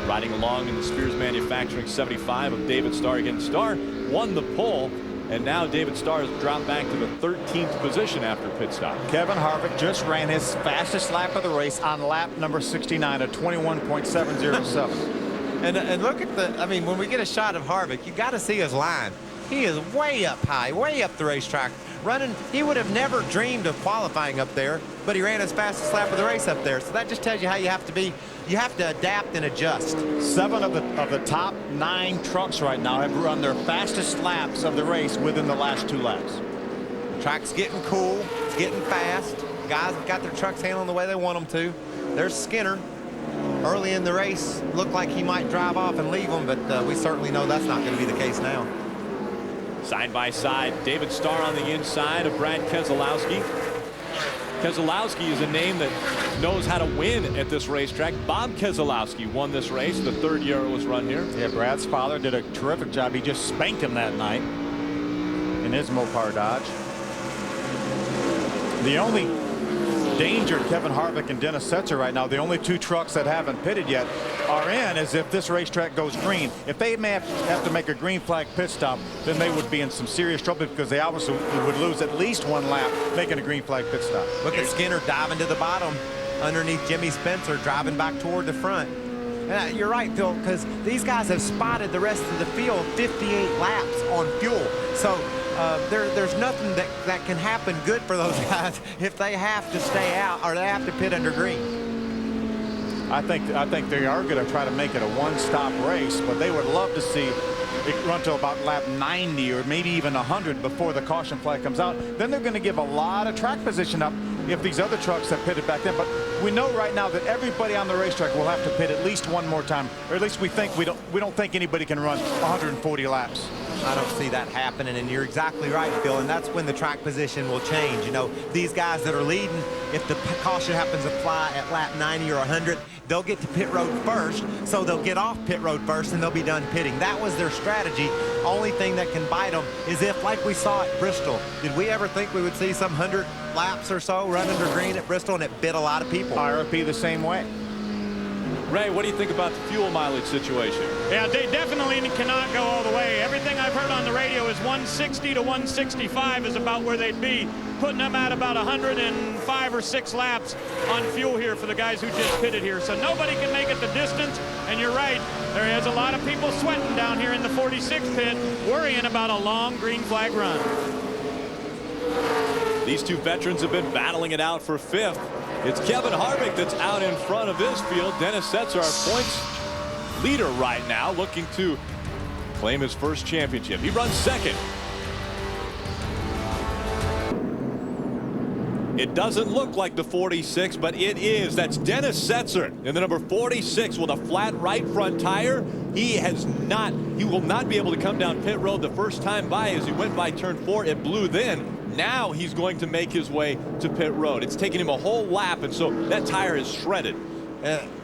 Riding along in the Spears Manufacturing 75 of David Starr. Again, Starr won the pole, and now David Starr has dropped back to the 13th position after pit stop. Kevin Harvick just ran his fastest lap of the race on lap number 69 at 21.707. And look at the, I mean, when we get a shot of Harvick, you got to see his line. He is way up high, way up the racetrack. Running, he would have never dreamed of qualifying up there, but he ran his fastest lap of the race up there. So that just tells you how you have to be. You have to adapt and adjust. 7 of the top 9 trucks right now have run their fastest laps of the race within the last 2 laps. The track's getting cool. It's getting fast. Guys have got their trucks handling the way they want them to. There's Skinner. Early in the race, looked like he might drive off and leave them, but we certainly know that's not going to be the case now. Side by side, David Starr on the inside of Brad Keselowski. Keselowski is a name that knows how to win at this racetrack. Bob Keselowski won this race the 3rd year it was run here. Yeah, Brad's father did a terrific job. He just spanked him that night in his Mopar Dodge. The only danger Kevin Harvick and Dennis Setzer right now, the only 2 trucks that haven't pitted yet, are in is if this racetrack goes green. If they may have to make a green flag pit stop, then they would be in some serious trouble because they obviously would lose at least 1 lap making a green flag pit stop. Look at Skinner diving to the bottom underneath Jimmy Spencer, driving back toward the front. And you're right, Phil, because these guys have spotted the rest of the field 58 laps on fuel. So there's nothing that can happen good for those guys if they have to stay out or they have to pit under green. I think they are going to try to make it a one-stop race, but they would love to see it run to about lap 90 or maybe even 100 before the caution flag comes out. Then they're going to give a lot of track position up if these other trucks have pitted back then. But we know right now that everybody on the racetrack will have to pit at least 1 more time, or at least we don't think anybody can run 140 laps. I don't see that happening, and you're exactly right, Phil, and that's when the track position will change. You know, these guys that are leading, if the caution happens to fly at lap 90 or 100, they'll get to pit road first, so they'll get off pit road first and they'll be done pitting. That was their strategy. Only thing that can bite them is if, like we saw at Bristol, did we ever think we would see some 100 laps or so run under green at Bristol, and it bit a lot of people? RFP the same way. Ray, what do you think about the fuel mileage situation? Yeah, they definitely cannot go all the way. Everything I've heard on the radio is 160 to 165 is about where they'd be, putting them at about 105 or 6 laps on fuel here for the guys who just pitted here. So nobody can make it the distance, and you're right, there is a lot of people sweating down here in the 46th pit, worrying about a long green flag run. These 2 veterans have been battling it out for 5th. It's Kevin Harvick that's out in front of this field. Dennis Setzer, our points leader right now, looking to claim his first championship. He runs 2nd. It doesn't look like the 46, but it is. That's Dennis Setzer in the number 46 with a flat right front tire. He will not be able to come down pit road the first time by. As he went by turn 4, it blew then. Now he's going to make his way to pit road. It's taken him a whole lap, and so that tire is shredded.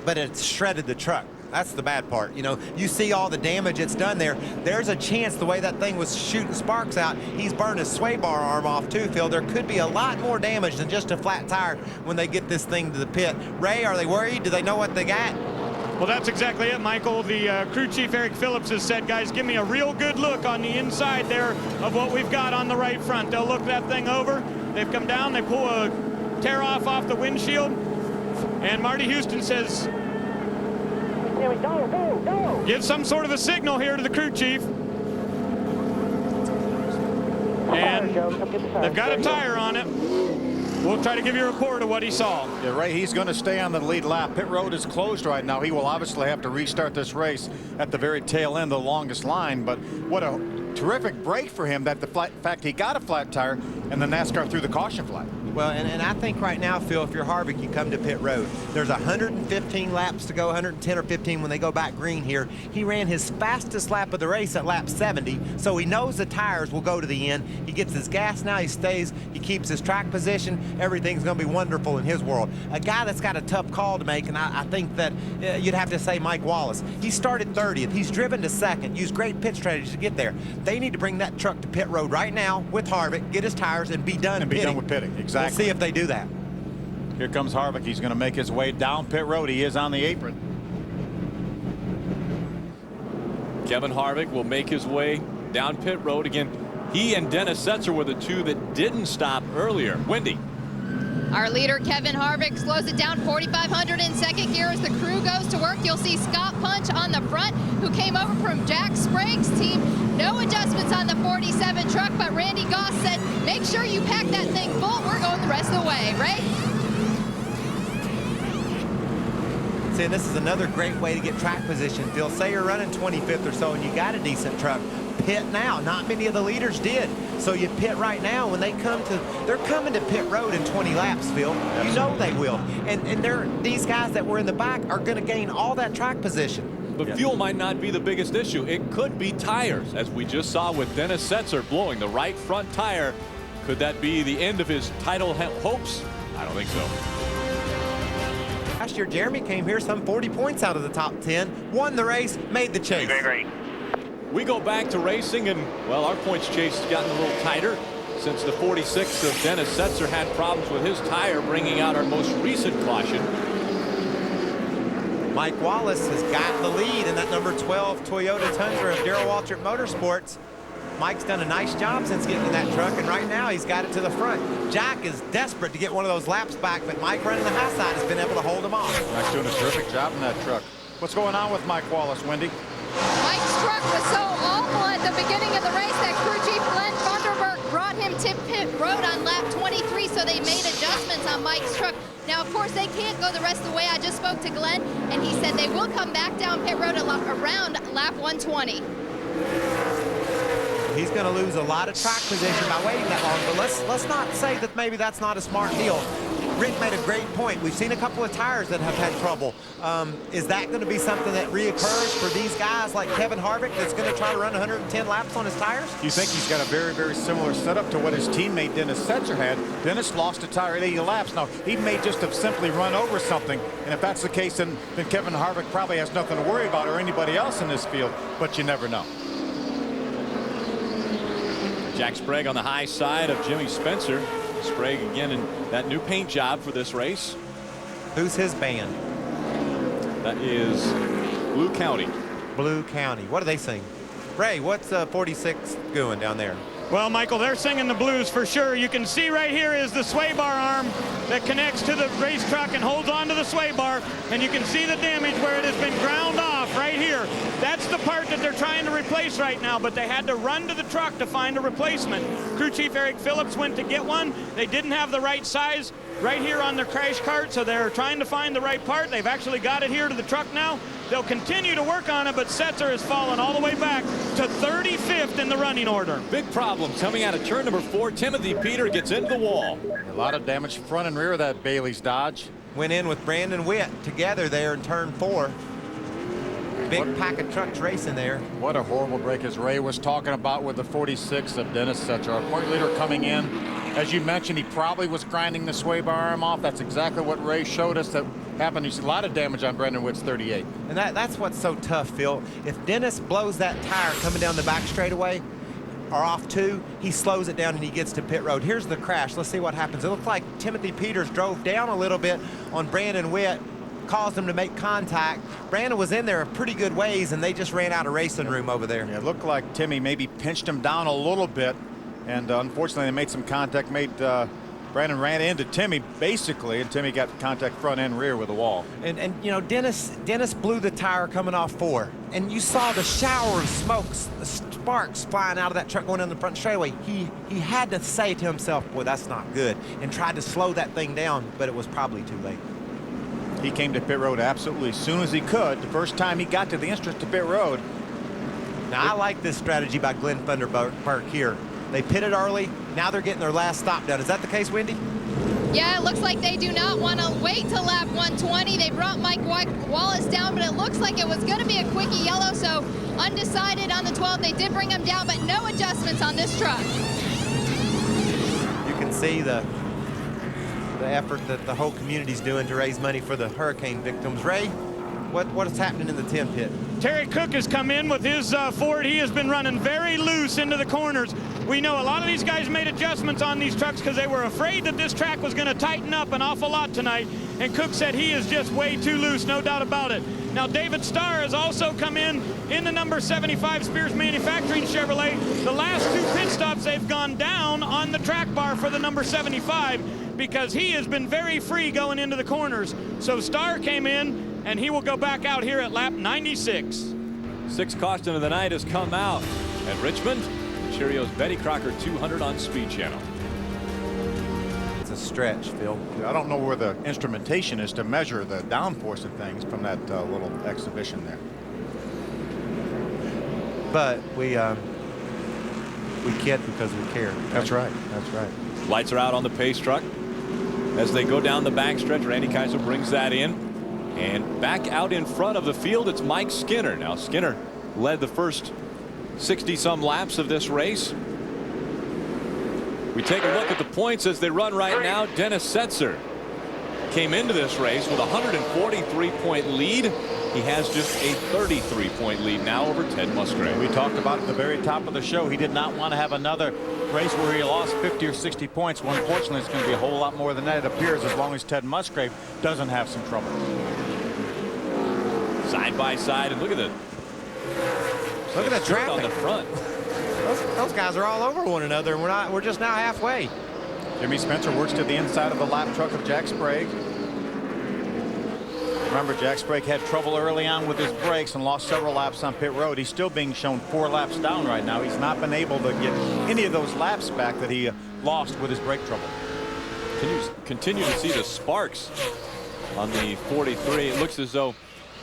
But it's shredded the truck. That's the bad part. You know, you see all the damage it's done there. There's a chance the way that thing was shooting sparks out, he's burned his sway bar arm off too, Phil. There could be a lot more damage than just a flat tire when they get this thing to the pit. Ray, are they worried? Do they know what they got? Well, that's exactly it, Michael. The crew chief, Eric Phillips, has said, guys, give me a real good look on the inside there of what we've got on the right front. They'll look that thing over. They've come down. They pull a tear off the windshield. And Marty Houston says, give some sort of a signal here to the crew chief. And they've got a tire on it. We'll try to give you a report of what he saw. Yeah, Ray, he's going to stay on the lead lap. Pit road is closed right now. He will obviously have to restart this race at the very tail end, the longest line. But what a terrific break for him, that the fact he got a flat tire and the NASCAR threw the caution flag. Well, and I think right now, Phil, if you're Harvick, you come to pit road. There's 115 laps to go, 110 or 15 when they go back green here. He ran his fastest lap of the race at lap 70, so he knows the tires will go to the end. He gets his gas now, he stays, he keeps his track position. Everything's going to be wonderful in his world. A guy that's got a tough call to make, and I think that you'd have to say Mike Wallace. He started 30th. He's driven to second, used great pit strategies to get there. They need to bring that truck to pit road right now with Harvick, get his tires, and be done pitting. Done with pitting, exactly. We'll see if they do that. Here comes Harvick. He's going to make his way down pit road. He is on the apron. Kevin Harvick will make his way down pit road again. He and Dennis Setzer were the two that didn't stop earlier. Wendy. Our leader, Kevin Harvick, slows it down 4,500 in second gear as the crew goes to work. You'll see Scott Punch on the front, who came over from Jack Sprague's team. No adjustments on the 47 truck, but Randy Goss said, make sure you pack that thing full. We're going the rest of the way, right? See, this is another great way to get track position, Phil. Say you're running 25th or so and you got a decent truck. Pit now. Not many of the leaders did. So you pit right now. When they come to, they're coming to pit road in 20 laps, Phil. You know they will. And these guys that were in the back are going to gain all that track position. But fuel might not be the biggest issue. It could be tires, as we just saw with Dennis Setzer blowing the right front tire. Could that be the end of his title hopes? I don't think so. Last year, Jeremy came here some 40 points out of the top 10, won the race, made the chase. Great. We go back to racing, and, well, our points chase has gotten a little tighter since the 46 of Dennis Setzer had problems with his tire, bringing out our most recent caution. Mike Wallace has got the lead in that number 12 Toyota Tundra of Darrell Waltrip Motorsports. Mike's done a nice job since getting in that truck, and right now he's got it to the front. Jack is desperate to get one of those laps back, but Mike running the high side has been able to hold him off. Mike's doing a terrific job in that truck. What's going on with Mike Wallace, Wendy? Mike's truck was so awful at the beginning of the race that crew chief Glenn Vanderberg brought him to pit road on lap 23, so they made adjustments on Mike's truck. Now, of course, they can't go the rest of the way. I just spoke to Glenn, and he said they will come back down pit road around lap 120. He's going to lose a lot of track position by waiting that long, but let's not say that maybe that's not a smart deal. Rick made a great point. We've seen a couple of tires that have had trouble. Is that going to be something that reoccurs for these guys like Kevin Harvick that's going to try to run 110 laps on his tires? You think he's got a very, very similar setup to what his teammate Dennis Setzer had. Dennis lost a tire at 80 laps. Now, he may just have simply run over something, and if that's the case, then Kevin Harvick probably has nothing to worry about, or anybody else in this field, but you never know. Jack Sprague on the high side of Jimmy Spencer. Sprague again in that new paint job for this race. Who's his band? That is Blue County. Blue County. What do they sing? Ray, what's 46 doing down there? Well, Michael, they're singing the blues for sure. You can see right here is the sway bar arm that connects to the race truck and holds on to the sway bar. And you can see the damage where it has been ground off right here. That's the part that they're trying to replace right now, but they had to run to the truck to find a replacement. Crew Chief Eric Phillips went to get one. They didn't have the right size right here on their crash cart, so they're trying to find the right part. They've actually got it here to the truck now. They'll continue to work on it, but Setzer has fallen all the way back to 35th in the running order. Big problems coming out of turn number 4. Timothy Peter gets into the wall. A lot of damage front and rear of that Bailey's Dodge. Went in with Brandon Witt together there in turn 4. Big pack of trucks racing there. What a horrible break, as Ray was talking about with the 46 of Dennis Setzer. Our point leader coming in. As you mentioned, he probably was grinding the sway bar arm off. That's exactly what Ray showed us that happened. You see a lot of damage on Brandon Witt's 38. And that's what's so tough, Phil. If Dennis blows that tire coming down the back straightaway, or off 2, he slows it down and he gets to pit road. Here's the crash. Let's see what happens. It looked like Timothy Peters drove down a little bit on Brandon Witt, caused him to make contact. Brandon was in there a pretty good ways, and they just ran out of racing room over there. Yeah, it looked like Timmy maybe pinched him down a little bit, and unfortunately they made some contact. Brandon ran into Timmy basically, and Timmy got contact front and rear with the wall. And you know, Dennis blew the tire coming off 4, and you saw the shower of smoke, the sparks flying out of that truck going down the front straightaway. He had to say to himself, boy, that's not good, and tried to slow that thing down, but it was probably too late. He came to pit road absolutely as soon as he could. The first time he got to the entrance to pit road. Now, I like this strategy by Glenn Thunderberg here. They pitted early. Now they're getting their last stop done. Is that the case, Wendy? Yeah, it looks like they do not want to wait till lap 120. They brought Mike Wallace down, but it looks like it was going to be a quickie yellow, so undecided on the 12. They did bring him down, but no adjustments on this truck. You can see the effort that the whole community's doing to raise money for the hurricane victims. Ray, what is happening in the 10 pit? Terry Cook has come in with his Ford. He has been running very loose into the corners. We know a lot of these guys made adjustments on these trucks because they were afraid that this track was going to tighten up an awful lot tonight. And Cook said he is just way too loose, no doubt about it. Now, David Starr has also come in the number 75 Spears Manufacturing Chevrolet. The last 2 pit stops, they've gone down on the track bar for the number 75 because he has been very free going into the corners. So Starr came in, and he will go back out here at lap 96. 6th caution of the night has come out at Richmond. Cherios Betty Crocker 200 on Speed Channel. It's a stretch, Phil. I don't know where the instrumentation is to measure the downforce of things from that little exhibition there. But we kid because we care. That's right. That's right. Lights are out on the pace truck as they go down the backstretch. Randy Kaiser brings that in, and back out in front of the field, it's Mike Skinner. Now, Skinner led the first 60-some laps of this race. We take a look at the points as they run right now. Dennis Setzer came into this race with a 143-point lead. He has just a 33-point lead now over Ted Musgrave. We talked about at the very top of the show, he did not want to have another race where he lost 50 or 60 points. Well, unfortunately, it's going to be a whole lot more than that, it appears, as long as Ted Musgrave doesn't have some trouble. Side by side, and look at the traffic on the front. Those guys are all over one another, and we're just now halfway. Jimmy Spencer works to the inside of the lap truck of Jack Sprague. Remember, Jack Sprague had trouble early on with his brakes and lost several laps on pit road. He's still being shown 4 laps down right now. He's not been able to get any of those laps back that he lost with his brake trouble. Continue to see the sparks on the 43. It looks as though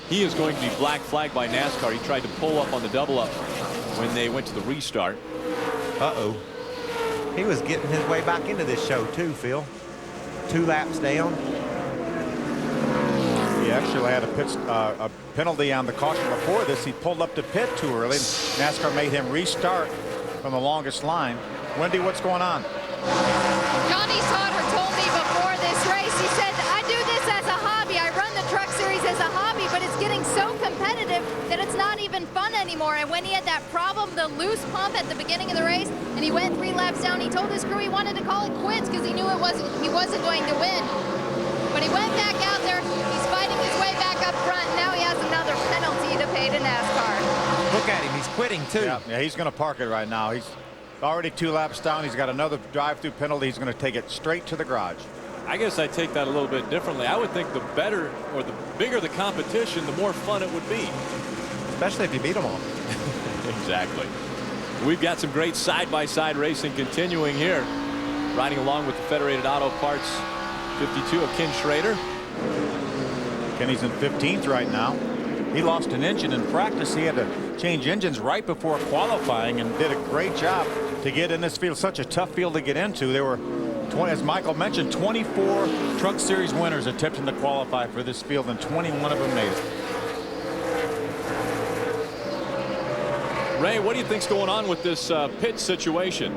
he is going to be black flagged by NASCAR. He tried to pull up on the double up when they went to the restart. Uh-oh. He was getting his way back into this show too, Phil. 2 laps down. He actually had a penalty on the caution before this. He pulled up to pit too early. NASCAR made him restart from the longest line. Wendy, what's going on? Johnny Sauter told me before this race, he said, I do this as a hobby. I run the truck series as a hobby, but it's getting so competitive that it's not even fun anymore. And when he had that problem, the loose pump at the beginning of the race, and he went 3 laps down, he told his crew he wanted to call it quits because he knew he wasn't going to win. But he went back out there. He's fighting his way back up front. Now he has another penalty to pay to NASCAR. Look at him. He's quitting, too. Yeah, he's going to park it right now. He's already 2 laps down. He's got another drive-through penalty. He's going to take it straight to the garage. I guess I take that a little bit differently. I would think the better or the bigger the competition, the more fun it would be. Especially if you beat them all. Exactly. We've got some great side-by-side racing continuing here. Riding along with the Federated Auto Parts 52 of Ken Schrader. Kenny's in 15th right now. He lost an engine in practice. He had to change engines right before qualifying and did a great job to get in this field. Such a tough field to get into. There were, as Michael mentioned, 24 Truck Series winners attempting to qualify for this field, and 21 of them made it. Ray, what do you think's going on with this pit situation?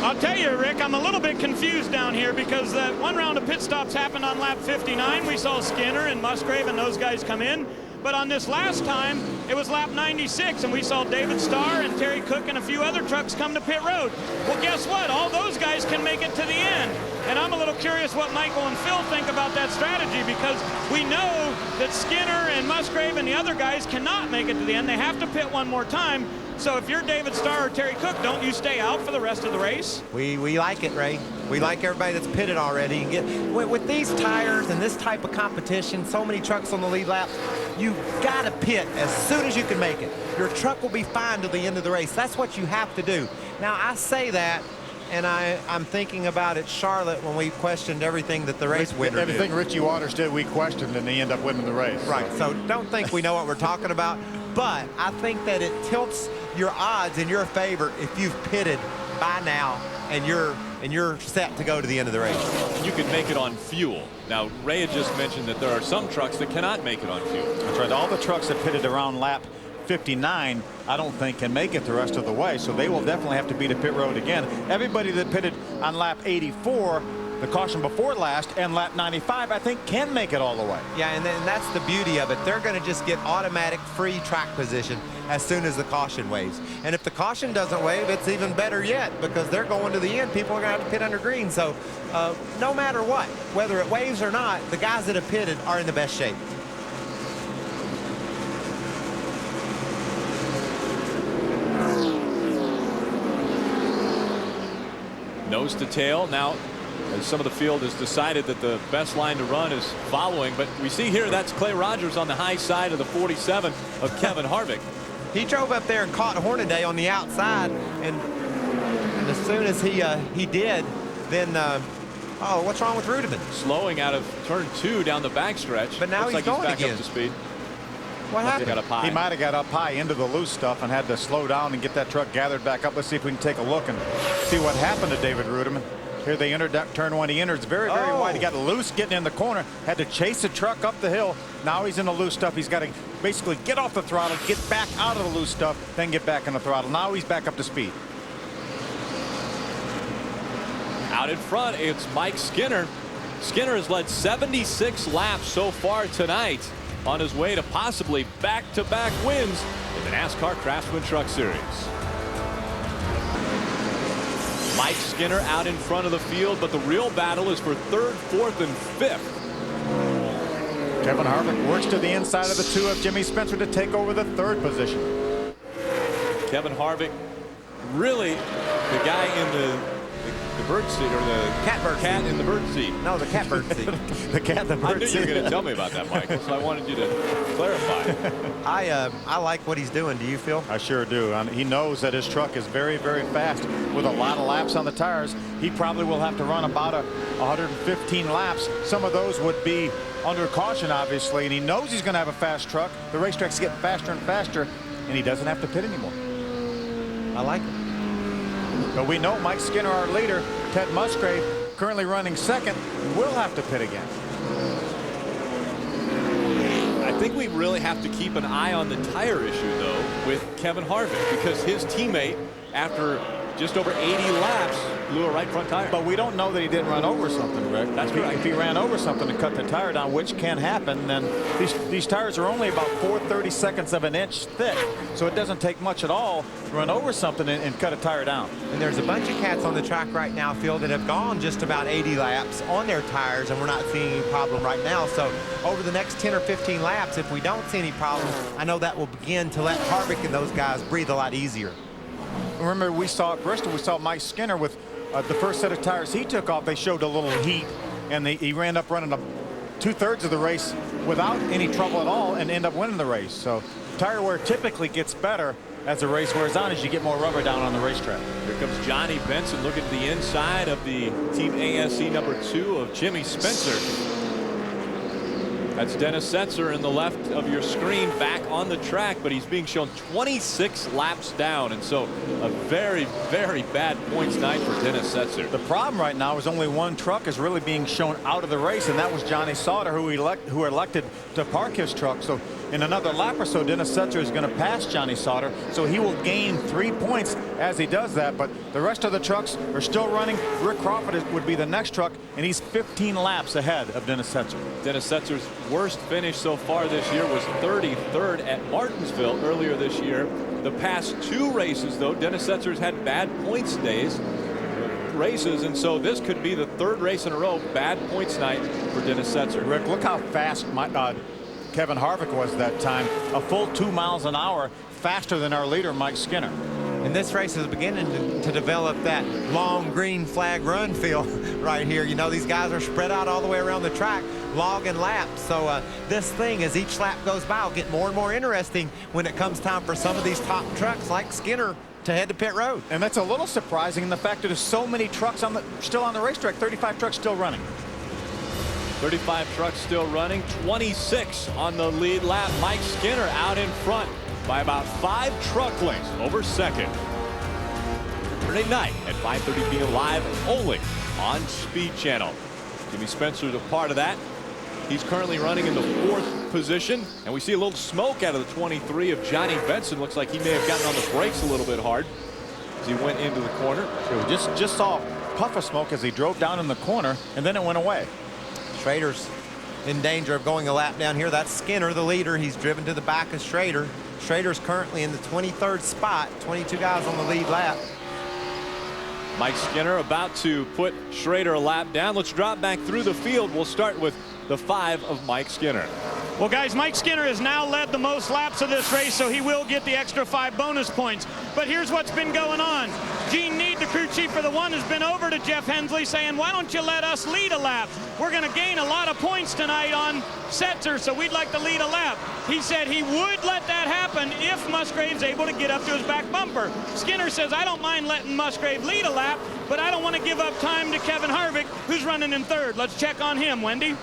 I'll tell you, Rick, I'm a little bit confused down here because that one round of pit stops happened on lap 59. We saw Skinner and Musgrave and those guys come in. But on this last time, it was lap 96, and we saw David Starr and Terry Cook and a few other trucks come to pit road. Well, guess what? All those guys can make it to the end. And I'm a little curious what Michael and Phil think about that strategy, because we know that Skinner and Musgrave and the other guys cannot make it to the end. They have to pit one more time. So if you're David Starr or Terry Cook, don't you stay out for the rest of the race? We like it, Ray. We like everybody that's pitted already. With these tires and this type of competition, so many trucks on the lead lap, you got to pit as soon as you can make it. Your truck will be fine to the end of the race. That's what you have to do. Now, I say that, and I'm thinking about it, Charlotte, when we questioned everything that the race winner did. Everything Richie Waters did, we questioned, and he ended up winning the race. Right, so don't think we know what we're talking about, but I think that it tilts your odds in your favor if you've pitted by now and you're set to go to the end of the race. You can make it on fuel. Now, Ray had just mentioned that there are some trucks that cannot make it on fuel. That's right. All the trucks that pitted around lap 59, I don't think can make it the rest of the way, so they will definitely have to be to pit road again. Everybody that pitted on lap 84, the caution before last, and lap 95, I think can make it all the way. Yeah, and that's the beauty of it. They're going to just get automatic free track position as soon as the caution waves. And if the caution doesn't wave, it's even better yet, because they're going to the end. People are going to have to pit under green. So no matter what, whether it waves or not, the guys that have pitted are in the best shape. Nose to tail now, as some of the field has decided that the best line to run is following, but we see here that's Clay Rogers on the high side of the 47 of Kevin Harvick. He drove up there and caught Hornaday on the outside, and as soon as he did, then oh, what's wrong with Rudiman? Slowing out of turn 2 down the backstretch. But now Looks he's like going back again. up to speed. What happened? Got up high. He might have got up high into the loose stuff and had to slow down and get that truck gathered back up. Let's see if we can take a look and see what happened to David Rudiman. Here they entered turn 1. He enters very, very wide. He got loose getting in the corner, had to chase the truck up the hill. Now he's in the loose stuff. He's got to basically get off the throttle, get back out of the loose stuff, then get back in the throttle. Now he's back up to speed. Out in front, it's Mike Skinner. Skinner has led 76 laps so far tonight on his way to possibly back-to-back wins in the NASCAR Craftsman Truck Series. Mike Skinner out in front of the field, but the real battle is for 3rd, 4th, and 5th. Kevin Harvick works to the inside of the 2 of Jimmy Spencer to take over the 3rd position. Kevin Harvick, really the guy in the bird seat, or the cat in the bird seat. No, the catbird seat. The cat in the bird I knew seat. you were going to tell me about that, Michael, so I wanted you to clarify. I like what he's doing. Do you, Phil? I sure do. He knows that his truck is very, very fast with a lot of laps on the tires. He probably will have to run about 115 laps. Some of those would be under caution, obviously, and he knows he's going to have a fast truck. The racetrack's getting faster and faster, and he doesn't have to pit anymore. I like it. But we know Mike Skinner, our leader, Ted Musgrave, currently running 2nd, will have to pit again. I think we really have to keep an eye on the tire issue, though, with Kevin Harvick, because his teammate, after just over 80 laps, blew a right front tire. But we don't know that he didn't run over something, Rick. That's correct. If he ran over something to cut the tire down, which can happen, then these tires are only about 4/32 of an inch thick, so it doesn't take much at all to run over something and cut a tire down. And there's a bunch of cats on the track right now, Phil, that have gone just about 80 laps on their tires, and we're not seeing any problem right now. So over the next 10 or 15 laps, if we don't see any problems, I know that will begin to let Harvick and those guys breathe a lot easier. Remember, we saw at Bristol, we saw Mike Skinner with the first set of tires he took off. They showed a little heat, and he ran up running 2/3 of the race without any trouble at all and end up winning the race. So tire wear typically gets better as the race wears on, as you get more rubber down on the racetrack. Here comes Johnny Benson looking at the inside of the Team ASC number 2 of Jimmy Spencer. That's Dennis Setzer in the left of your screen back on the track, but he's being shown 26 laps down, and so a very, very bad points night for Dennis Setzer. The problem right now is only one truck is really being shown out of the race, and that was Johnny Sauter, who elected to park his truck. So in another lap or so, Dennis Setzer is going to pass Johnny Sauter, so he will gain 3 points as he does that. But the rest of the trucks are still running. Rick Crawford would be the next truck, and he's 15 laps ahead of Dennis Setzer. Dennis Setzer's worst finish so far this year was 33rd at Martinsville earlier this year. The past 2 races, though, Dennis Setzer's had bad points races, and so this could be the 3rd race in a row bad points night for Dennis Setzer. Rick, look how fast Kevin Harvick was that time. A full 2 miles an hour faster than our leader, Mike Skinner. And this race is beginning to develop that long green flag run feel right here. You know, these guys are spread out all the way around the track, logging laps. So this thing, as each lap goes by, will get more and more interesting when it comes time for some of these top trucks like Skinner to head to pit road. And that's a little surprising in the fact that there's so many trucks still on the racetrack. 35 trucks still running. 35 trucks still running, 26 on the lead lap. Mike Skinner out in front by about 5 truck lengths over second. Saturday night at 5:30 p.m. live only on Speed Channel. Jimmy Spencer's a part of that. He's currently running in the 4th position, and we see a little smoke out of the 23 of Johnny Benson. Looks like he may have gotten on the brakes a little bit hard as he went into the corner. We just saw a puff of smoke as he drove down in the corner, and then it went away. Schrader's in danger of going a lap down here. That's Skinner, the leader. He's driven to the back of Schrader. Schrader's currently in the 23rd spot. 22 guys on the lead lap. Mike Skinner about to put Schrader a lap down. Let's drop back through the field. We'll start with the 5 of Mike Skinner. Well, guys, Mike Skinner has now led the most laps of this race, so he will get the extra 5 bonus points. But here's what's been going on. Gene Need, the crew chief for the 1, has been over to Jeff Hensley saying, why don't you let us lead a lap? We're going to gain a lot of points tonight on Setzer, so we'd like to lead a lap. He said he would let that happen if Musgrave's able to get up to his back bumper. Skinner says, I don't mind letting Musgrave lead a lap, but I don't want to give up time to Kevin Harvick, who's running in 3rd. Let's check on him, Wendy.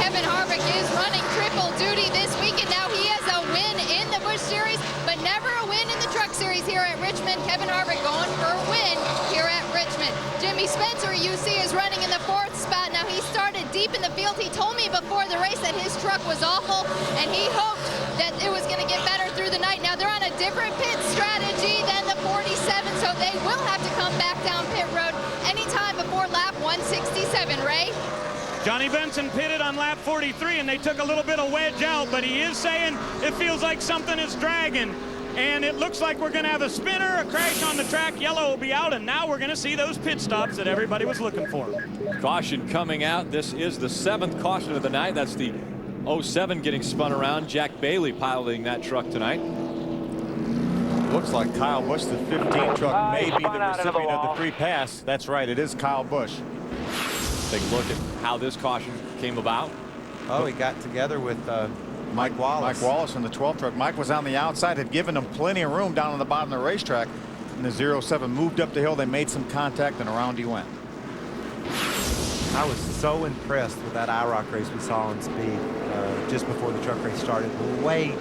Kevin Harvick is running triple duty this weekend. Now he has a win in the Busch Series, but never a win in the Truck Series here at Richmond. Kevin Harvick going for a win here at Richmond. Jimmy Spencer, you see, is running in the 4th spot. Now he started deep in the field. He told me before the race that his truck was awful, and he hoped that it was going to get better through the night. Now they're on a different pit strategy than the 47, so they will have to come back down pit road anytime before lap 167, Ray. Johnny Benson pitted on lap 43, and they took a little bit of wedge out, but he is saying it feels like something is dragging. And it looks like we're going to have a spinner, a crash on the track. Yellow will be out, and now we're going to see those pit stops that everybody was looking for. Caution coming out. This is the 7th caution of the night. That's the 07 getting spun around. Jack Bailey piloting that truck tonight. Looks like Kyle Busch, the 15 truck, may be the recipient of the free pass. That's right, it is Kyle Busch. Take a look at how this caution came about. Oh, he got together with Mike Wallace. Mike Wallace in the 12 truck. Mike was on the outside, had given him plenty of room down on the bottom of the racetrack. And the 07 moved up the hill. They made some contact, and around he went. I was so impressed with that IROC race we saw on Speed just before the truck race started. The way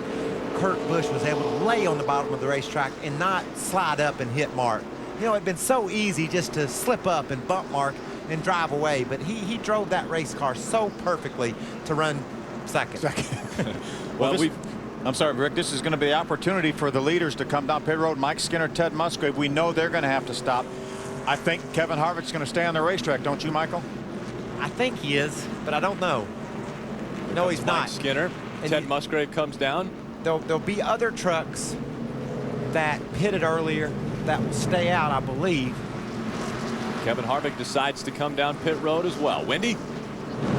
Kurt Busch was able to lay on the bottom of the racetrack and not slide up and hit Mark. You know, it'd been so easy just to slip up and bump Mark and drive away, but he drove that race car so perfectly to run second. Well, I'm sorry, Rick, this is going to be the opportunity for the leaders to come down pit road. Mike Skinner, Ted Musgrave, we know they're going to have to stop. I think Kevin Harvick's going to stay on the racetrack, don't you, Michael? I think he is, but I don't know. No, he's not. Mike Skinner, Ted Musgrave comes down. There'll be other trucks that pitted earlier that will stay out, I believe. Kevin Harvick decides to come down pit road as well. Wendy?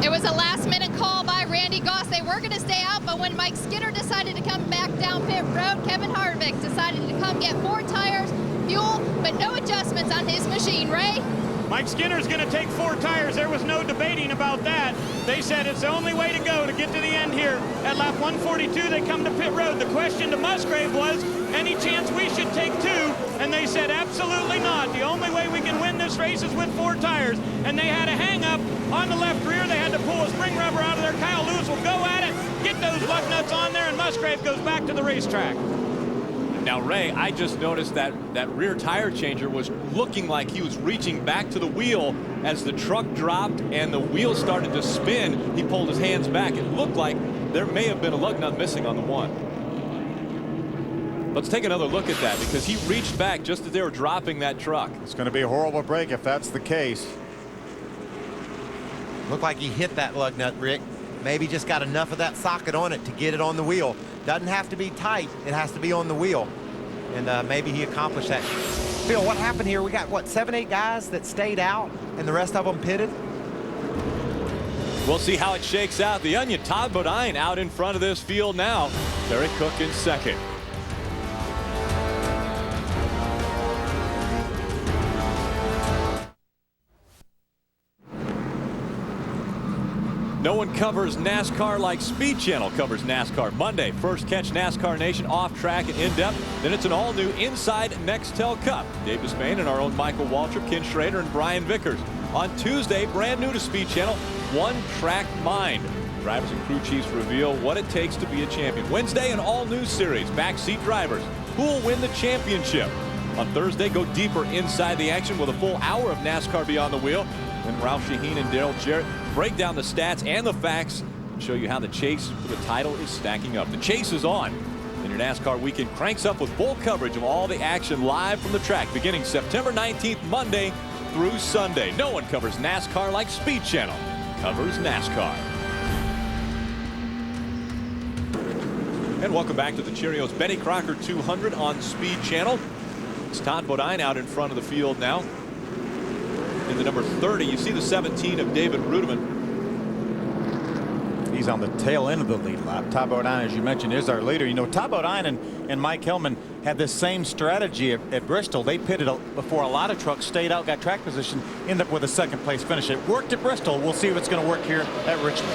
It was a last-minute call by Randy Goss. They were going to stay out, but when Mike Skinner decided to come back down pit road, Kevin Harvick decided to come get 4 tires, fuel, but no adjustments on his machine. Ray? Mike Skinner's going to take 4 tires. There was no debating about that. They said it's the only way to go to get to the end here. At lap 142, they come to pit road. The question to Musgrave was, any chance we should take 2? And they said, absolutely not. The only way we can win this fastest races with 4 tires, and they had a hang-up on the left rear. They had to pull a spring rubber out of there. Kyle Lewis will go at it, get those lug nuts on there, and Musgrave goes back to the racetrack. Now, Ray, I just noticed that rear tire changer was looking like he was reaching back to the wheel as the truck dropped and the wheel started to spin. He pulled his hands back. It looked like there may have been a lug nut missing on the one. Let's take another look at that, because he reached back just as they were dropping that truck. It's going to be a horrible break if that's the case. Looked like he hit that lug nut, Rick. Maybe just got enough of that socket on it to get it on the wheel. Doesn't have to be tight. It has to be on the wheel. And maybe he accomplished that. Phil, what happened here? We got, what, 7, 8 guys that stayed out and the rest of them pitted? We'll see how it shakes out. The Onion, Todd Bodine out in front of this field now. Terry Cook in second. No one covers NASCAR like Speed Channel covers NASCAR Monday. First catch NASCAR Nation off track and in depth. Then it's an all new Inside Nextel Cup. Dave Despain and our own Michael Waltrip, Ken Schrader, and Brian Vickers. On Tuesday, brand new to Speed Channel, One Track Mind. Drivers and crew chiefs reveal what it takes to be a champion. Wednesday, an all new series, Backseat Drivers. Who will win the championship? On Thursday, go deeper inside the action with a full hour of NASCAR Beyond the Wheel. Then Ralph Shaheen and Daryl Jarrett break down the stats and the facts and show you how the chase for the title is stacking up. The chase is on, and your NASCAR weekend cranks up with full coverage of all the action live from the track beginning September 19th, Monday through Sunday. No one covers NASCAR like Speed Channel covers NASCAR. And welcome back to the Cherios Betty Crocker 200 on Speed Channel. It's Todd Bodine out in front of the field now. In the number 30, you see the 17 of David Rudiman. He's on the tail end of the lead lap. Todd Bodine, as you mentioned, is our leader. You know, Todd Bodine and Mike Hillman had this same strategy at Bristol. They pitted before a lot of trucks stayed out, got track position, ended up with a second place finish. It worked at Bristol. We'll see if it's going to work here at Richmond.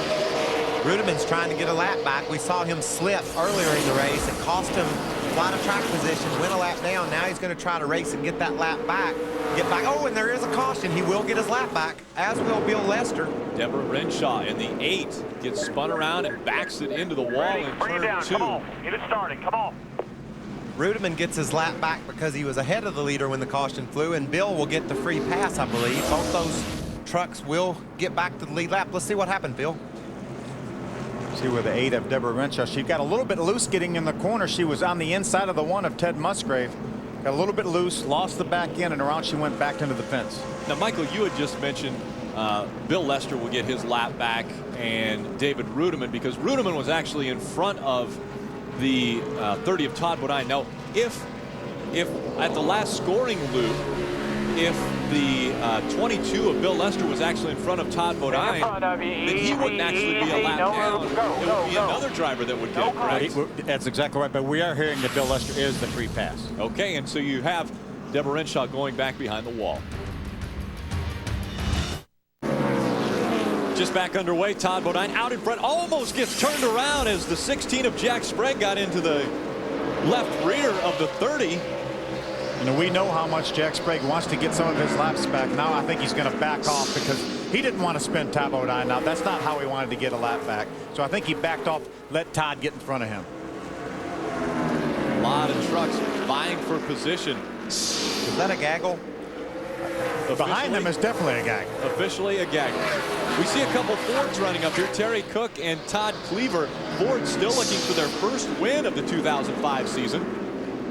Rudiman's trying to get a lap back. We saw him slip earlier in the race. It cost him a lot of track position, went a lap down. Now he's going to try to race and get that lap back. Get back. Oh, and there is a caution. He will get his lap back, as will Bill Lester. Deborah Renshaw in the 8 gets spun around and backs it into the wall in turn 2. Come on, get it started. Come on. Rudiman gets his lap back because he was ahead of the leader when the caution flew, and Bill will get the free pass, I believe. Both those trucks will get back to the lead lap. Let's see what happened, Bill. See with the 8 of Deborah Renshaw. She got a little bit loose getting in the corner. She was on the inside of the 1 of Ted Musgrave. Got a little bit loose, lost the back end, and around she went back into the fence. Now, Michael, you had just mentioned Bill Lester will get his lap back and David Rudiman, because Rudiman was actually in front of the 30 of Todd Bodine. Now, if at the last scoring loop, if the 22 of Bill Lester was actually in front of Todd Bodine, then he wouldn't actually be a lap down. It would be another driver that would get it, correct? That's exactly right, but we are hearing that Bill Lester is the free pass. Okay, and so you have Deborah Renshaw going back behind the wall. Just back underway, Todd Bodine out in front, almost gets turned around as the 16 of Jack Sprague got into the left rear of the 30. You know, we know how much Jack Sprague wants to get some of his laps back. Now I think he's going to back off because he didn't want to spin Todd Bodine. Now that's not how he wanted to get a lap back. So I think he backed off, let Todd get in front of him. A lot of trucks vying for position. Is that a gaggle? Behind them is definitely a gaggle. Officially a gaggle. We see a couple Fords running up here. Terry Cook and Todd Cleaver. Ford still looking for their first win of the 2005 season.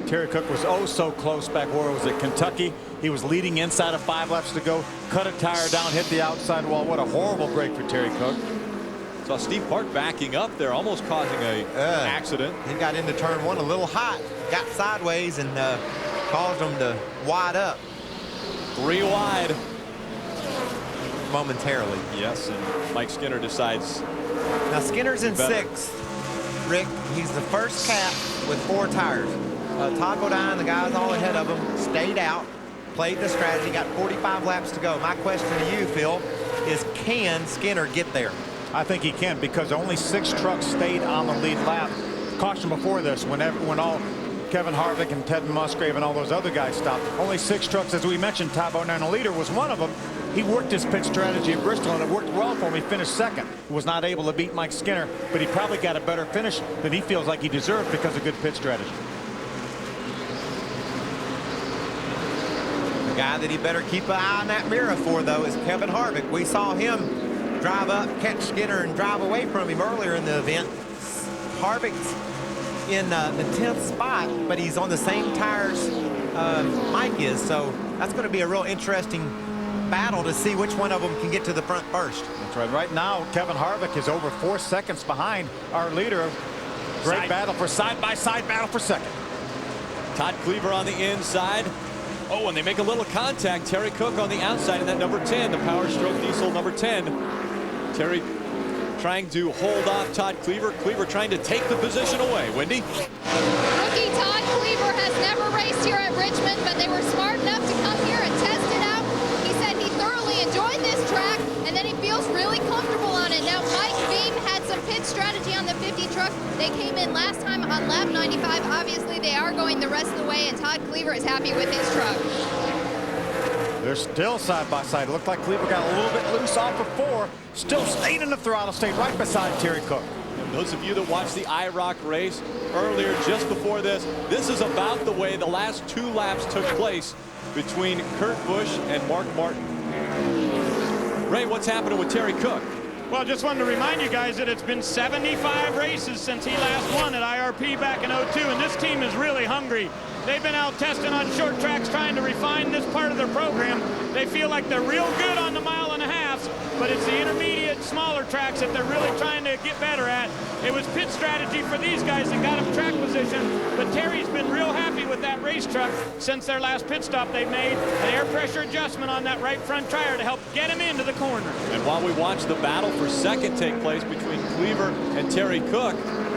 Terry Cook was oh so close back where it was at Kentucky. He was leading inside of 5 laps to go, cut a tire down, hit the outside wall. What a horrible break for Terry Cook. Saw Steve Park backing up there, almost causing an accident. He got into turn 1 a little hot, got sideways, and caused him to wide up. 3 wide. Momentarily. Yes, and Mike Skinner decides. Now Skinner's in 6th. Rick, he's the first cat with 4 tires. Todd Bodine, the guys all ahead of him, stayed out, played the strategy, got 45 laps to go. My question to you, Phil, is can Skinner get there? I think he can, because only 6 trucks stayed on the lead lap. Caution before this, when all Kevin Harvick and Ted Musgrave and all those other guys stopped. Only 6 trucks, as we mentioned. Todd Bodine, a leader, was one of them. He worked his pit strategy at Bristol, and it worked well for him. He finished second. He was not able to beat Mike Skinner, but he probably got a better finish than he feels like he deserved because of good pit strategy. The guy that he better keep an eye on that mirror for, though, is Kevin Harvick. We saw him drive up, catch Skinner, and drive away from him earlier in the event. Harvick's in the 10th spot, but he's on the same tires Mike is, so that's going to be a real interesting battle to see which one of them can get to the front first. That's right. Right now, Kevin Harvick is over 4 seconds behind our leader. Great battle for side-by-side battle for second. Todd Cleaver on the inside. Oh, and they make a little contact. Terry Cook on the outside in that number 10, the Power Stroke Diesel number 10. Terry trying to hold off Todd Cleaver. Cleaver trying to take the position away. Wendy? Rookie Todd Cleaver has never raced here at Richmond, but they were smart enough to come here and test it out. He said he thoroughly enjoyed this track, and then he feels really comfortable on it. Now, Mike Beam had some pit strategy on the 50 truck. They came in last time on lap 95. Obviously, they are going the rest of the way, and Todd Cleaver is happy with his truck. They're still side by side. It looked like Cleaver got a little bit loose off of 4. Still stayed in the throttle, stayed right beside Terry Cook. And those of you that watched the IROC race earlier, just before this is about the way the last 2 laps took place between Kurt Busch and Mark Martin. Ray, what's happening with Terry Cook? Well, just wanted to remind you guys that it's been 75 races since he last won at IRP back in '02, and this team is really hungry. They've been out testing on short tracks, trying to refine this part of their program. They feel like they're real good on the 1.5 miles, but it's the intermediate, smaller tracks that they're really trying to get better at. It was pit strategy for these guys that got them track position, but Terry's been real happy with that race truck since their last pit stop they made. An air pressure adjustment on that right front tire to help get him into the corner. And while we watch the battle for second take place between Cleaver and Terry Cook,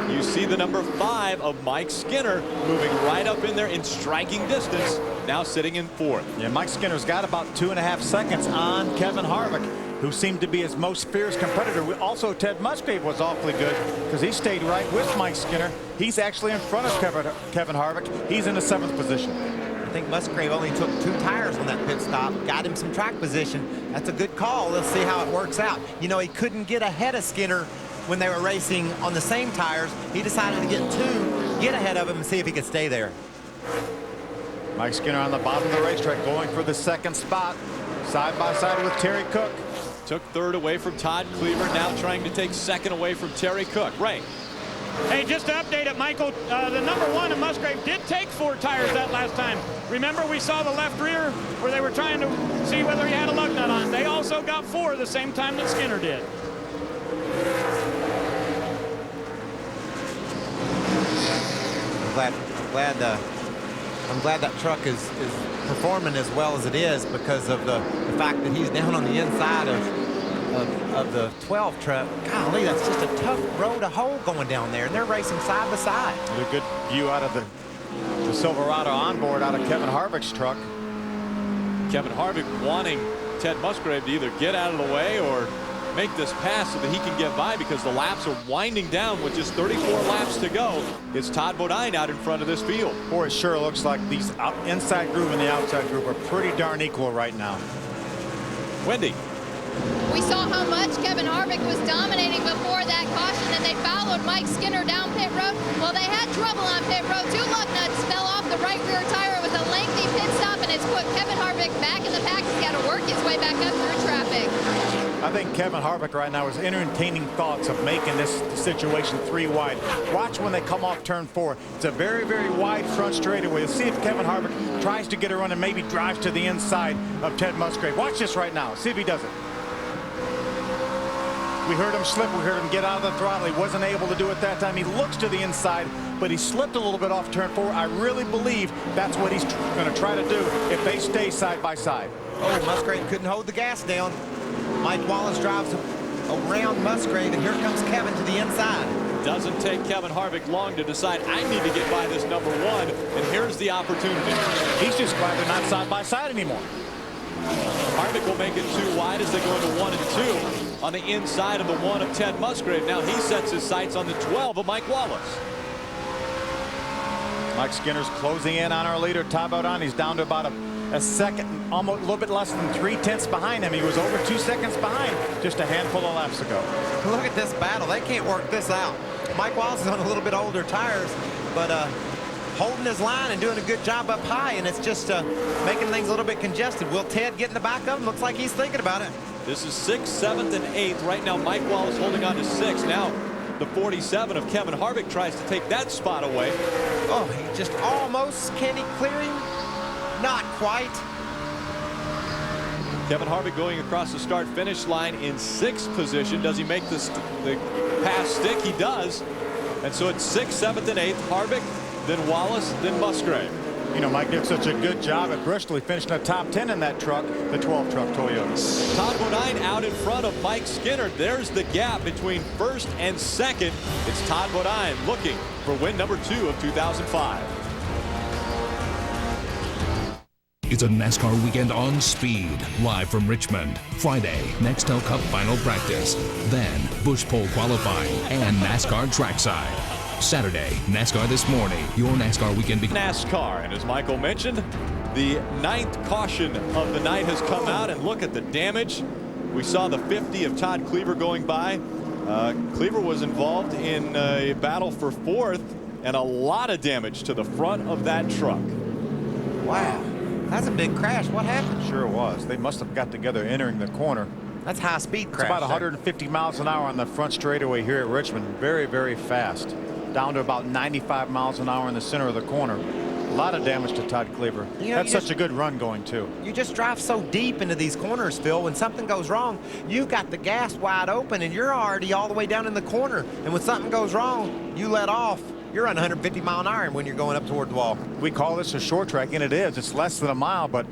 you see the number 5 of Mike Skinner moving right up in there in striking distance, now sitting in 4th. Yeah, Mike Skinner's got about 2.5 seconds on Kevin Harvick, who seemed to be his most fierce competitor. Also, Ted Musgrave was awfully good because he stayed right with Mike Skinner. He's actually in front of Kevin Harvick. He's in the 7th position. I think Musgrave only took 2 tires on that pit stop, got him some track position. That's a good call. Let's see how it works out. You know, he couldn't get ahead of Skinner when they were racing on the same tires. He decided to get ahead of him and see if he could stay there. Mike Skinner on the bottom of the racetrack going for the 2nd spot, side by side with Terry Cook. Took 3rd away from Todd Cleaver, now trying to take 2nd away from Terry Cook. Ray. Hey, just to update it, Michael, the number 1 of Musgrave did take 4 tires that last time. Remember, we saw the left rear where they were trying to see whether he had a lug nut on. They also got 4 the same time that Skinner did. I'm glad that truck is performing as well as it is because of the fact that he's down on the inside of the 12 truck. Golly, that's just a tough row to hold going down there, and they're racing side by side. A good view out of the Silverado onboard out of Kevin Harvick's truck. Kevin Harvick wanting Ted Musgrave to either get out of the way or make this pass so that he can get by, because the laps are winding down with just 34 laps to go. It's Todd Bodine out in front of this field. Boy, it sure looks like these inside group and the outside group are pretty darn equal right now. Wendy. We saw how much Kevin Harvick was dominating before that caution, and they followed Mike Skinner down pit road. Well, they had trouble on pit road. 2 lug nuts fell off the right rear tire. It was a lengthy pit stop, and it's put Kevin Harvick back in the pack. He's got to work his way back up through traffic. I think Kevin Harvick right now is entertaining thoughts of making this situation 3 wide. Watch when they come off turn 4. It's a very, very wide front straightaway. Let's see if Kevin Harvick tries to get a run and maybe drives to the inside of Ted Musgrave. Watch this right now. See if he does it. We heard him slip. We heard him get out of the throttle. He wasn't able to do it that time. He looks to the inside, but he slipped a little bit off turn 4. I really believe that's what he's going to try to do if they stay side by side. Oh, Musgrave couldn't hold the gas down. Mike Wallace drives around Musgrave, and here comes Kevin to the inside. Doesn't take Kevin Harvick long to decide, I need to get by this number 1, and here's the opportunity. He's just glad they're not side by side anymore. Harvick will make it 2 wide as they go into 1 and 2 on the inside of the 1 of Ted Musgrave. Now he sets his sights on the 12 of Mike Wallace. Mike Skinner's closing in on our leader, Todd Bodine. He's down to about a second, almost a little bit less than 3/10 behind him. He was over 2 seconds behind just a handful of laps ago. Look at this battle. They can't work this out. Mike Wallace is on a little bit older tires, but holding his line and doing a good job up high, and it's just making things a little bit congested. Will Ted get in the back of him? Looks like he's thinking about it. This is 6th, 7th, and 8th. Right now, Mike Wallace holding on to 6. Now, the 47 of Kevin Harvick tries to take that spot away. Oh, he just almost, can he clear him? Not quite. Kevin Harvick going across the start-finish line in 6th position. Does he make the pass stick? He does. And so it's 6th, 7th, and 8th. Harvick, then Wallace, then Musgrave. You know, Mike did such a good job at Bristol. He finished in the top 10 in that truck, the 12 truck Toyota. Todd Bodine out in front of Mike Skinner. There's the gap between 1st and 2nd. It's Todd Bodine looking for win number 2 of 2005. It's a NASCAR weekend on speed, live from Richmond. Friday, Nextel Cup final practice. Then, Busch Pole qualifying and NASCAR trackside. Saturday, NASCAR This Morning. Your NASCAR weekend begins. NASCAR, and as Michael mentioned, the 9th caution of the night has come out, and look at the damage. We saw the 50 of Todd Cleaver going by. Cleaver was involved in a battle for 4th, and a lot of damage to the front of that truck. Wow. That's a big crash. What happened? Sure was. They must have got together entering the corner. That's high speed crash. It's about 150 miles an hour on the front straightaway here at Richmond. Very, very fast. Down to about 95 miles an hour in the center of the corner. A lot of damage to Todd Cleaver. You know, that's such a good run going, too. You just drive so deep into these corners, Phil. When something goes wrong, you've got the gas wide open, and you're already all the way down in the corner. And when something goes wrong, you let off. You're on 150 mile an hour when you're going up toward the wall. We call this a short track, and it is. It's less than a mile, but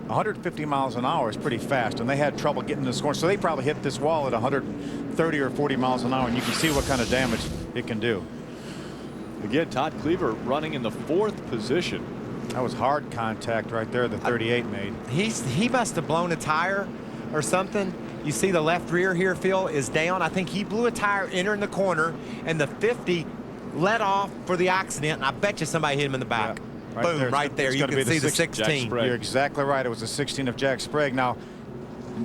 150 miles an hour is pretty fast, and they had trouble getting this corner. So they probably hit this wall at 130 or 40 miles an hour, and you can see what kind of damage it can do. Again, Todd Cleaver running in the 4th position. That was hard contact right there, the 38 made. He must have blown a tire or something. You see the left rear here, Phil, is down. I think he blew a tire entering the corner, and the 50 let off for the accident, and I bet you somebody hit him in the back. Yeah, right Boom, there. right there. You can see the 16. You're exactly right. It was the 16 of Jack Sprague. Now,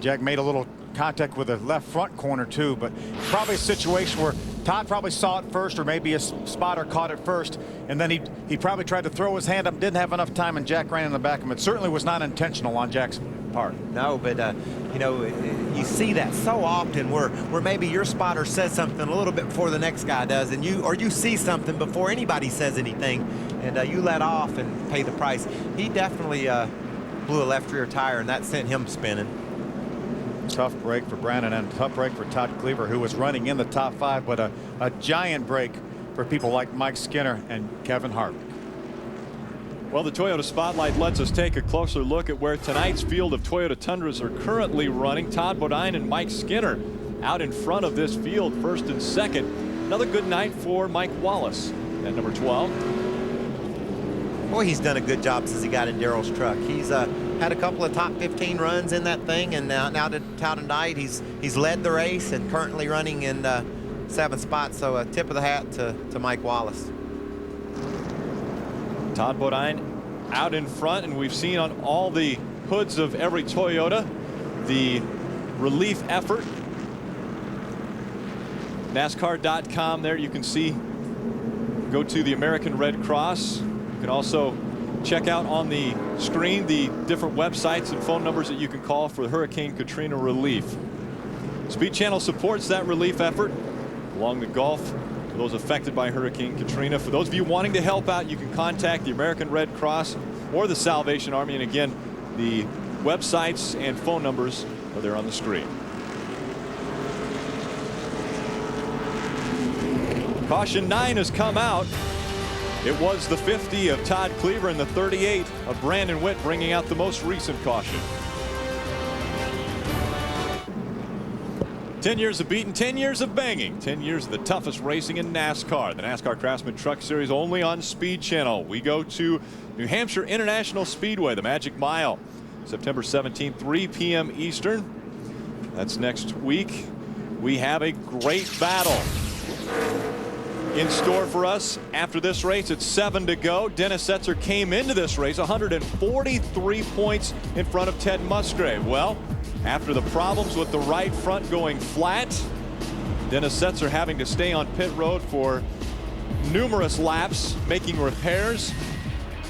Jack made a little contact with the left front corner, too, but probably a situation where Todd probably saw it first, or maybe a spotter caught it first, and then he probably tried to throw his hand up, didn't have enough time, and Jack ran in the back of him. It certainly was not intentional on Jack's part. No, but you know, you see that so often where maybe your spotter says something a little bit before the next guy does, and you see something before anybody says anything, and you let off and pay the price. He definitely blew a left rear tire, and that sent him spinning. Tough break for Brandon, and tough break for Todd Cleaver, who was running in the top 5, but a giant break for people like Mike Skinner and Kevin Harvick. Well, the Toyota Spotlight lets us take a closer look at where tonight's field of Toyota Tundras are currently running. Todd Bodine and Mike Skinner out in front of this field, 1st and 2nd. Another good night for Mike Wallace at number 12. Boy, he's done a good job since he got in Darrell's truck. He's had a couple of top 15 runs in that thing, and now tonight he's led the race and currently running in 7th spot. So a tip of the hat to Mike Wallace. Todd Bodine out in front, and we've seen on all the hoods of every Toyota the relief effort. NASCAR.com, there you can see, go to the American Red Cross. You can also check out on the screen the different websites and phone numbers that you can call for Hurricane Katrina relief. Speed Channel supports that relief effort along the Gulf for those affected by Hurricane Katrina. For those of you wanting to help out, you can contact the American Red Cross or the Salvation Army. And again, the websites and phone numbers are there on the screen. Caution 9 has come out. It was the 50 of Todd Cleaver and the 38 of Brandon Witt bringing out the most recent caution. 10 years of beating, 10 years of banging, 10 years of the toughest racing in NASCAR. The NASCAR Craftsman Truck Series only on Speed Channel. We go to New Hampshire International Speedway, the Magic Mile, September 17th, 3 p.m. Eastern. That's next week. We have a great battle. In store for us after this race, it's 7 to go. Dennis Setzer came into this race 143 points in front of Ted Musgrave. Well, after the problems with the right front going flat, Dennis Setzer having to stay on pit road for numerous laps, making repairs.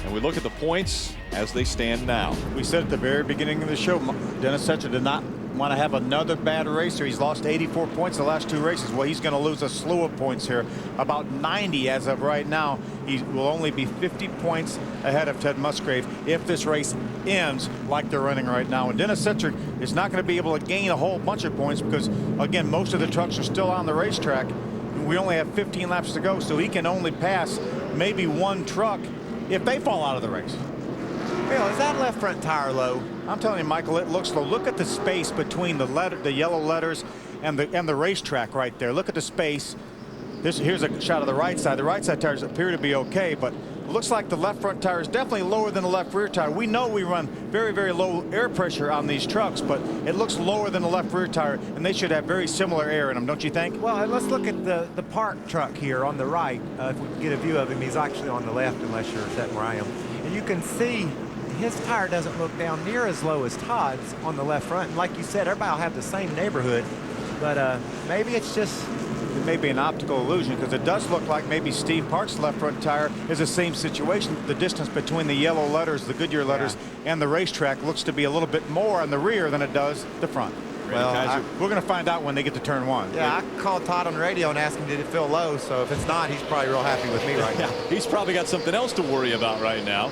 And we look at the points as they stand now. We said at the very beginning of the show, Dennis Setzer did not want to have another bad race here. He's lost 84 points the last 2 races. Well, he's going to lose a slew of points here, about 90 as of right now. He will only be 50 points ahead of Ted Musgrave if this race ends like they're running right now. And Dennis Setzer is not going to be able to gain a whole bunch of points because, again, most of the trucks are still on the racetrack. We only have 15 laps to go, so he can only pass maybe 1 truck if they fall out of the race. Bill, is that left front tire low? I'm telling you, Michael, it looks low. Look at the space between the yellow letters and the racetrack right there. Look at the space. Here's a shot of the right side. The right side tires appear to be okay, but it looks like the left front tire is definitely lower than the left rear tire. We know we run very, very low air pressure on these trucks, but it looks lower than the left rear tire, and they should have very similar air in them, don't you think? Well, and let's look at the parked truck here on the right. If we can get a view of him, he's actually on the left unless you're sitting where I am. And you can see his tire doesn't look down near as low as Todd's on the left front. And like you said, everybody will have the same neighborhood, but maybe it's just... It may be an optical illusion because it does look like maybe Steve Park's left front tire is the same situation. The distance between the yellow letters, the Goodyear letters, and the racetrack looks to be a little bit more on the rear than it does the front. Well, we're going to find out when they get to turn 1. Yeah, I called Todd on the radio and asked him, did it feel low? So if it's not, he's probably real happy with me right now. He's probably got something else to worry about right now.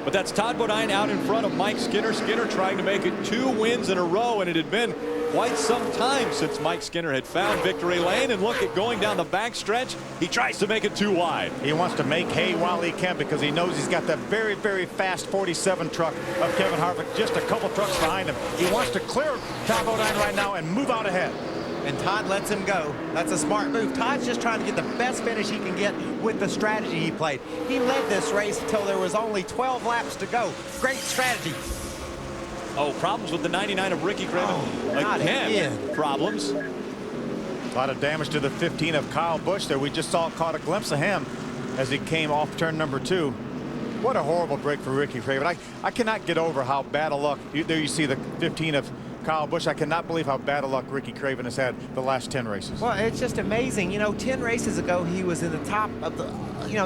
But that's Todd Bodine out in front of Mike Skinner. Skinner trying to make it 2 wins in a row, and it had been quite some time since Mike Skinner had found victory lane. And look at going down the back stretch. He tries to make it too wide. He wants to make hay while he can because he knows he's got that very, very fast 47 truck of Kevin Harvick just a couple trucks behind him. He wants to clear Todd Bodine right now and move out ahead. And Todd lets him go. That's a smart move. Todd's just trying to get the best finish he can get with the strategy he played. He led this race until there was only 12 laps to go. Great strategy. Oh, problems with the 99 of Ricky Craven. Again, problems. A lot of damage to the 15 of Kyle Busch there. We just caught a glimpse of him as he came off turn number 2. What a horrible break for Ricky Craven. I cannot get over how bad of luck. There you see the 15 of Kyle Busch. I cannot believe how bad of luck Ricky Craven has had the last 10 races. Well, it's just amazing. You know, 10 races ago, he was in the top of the,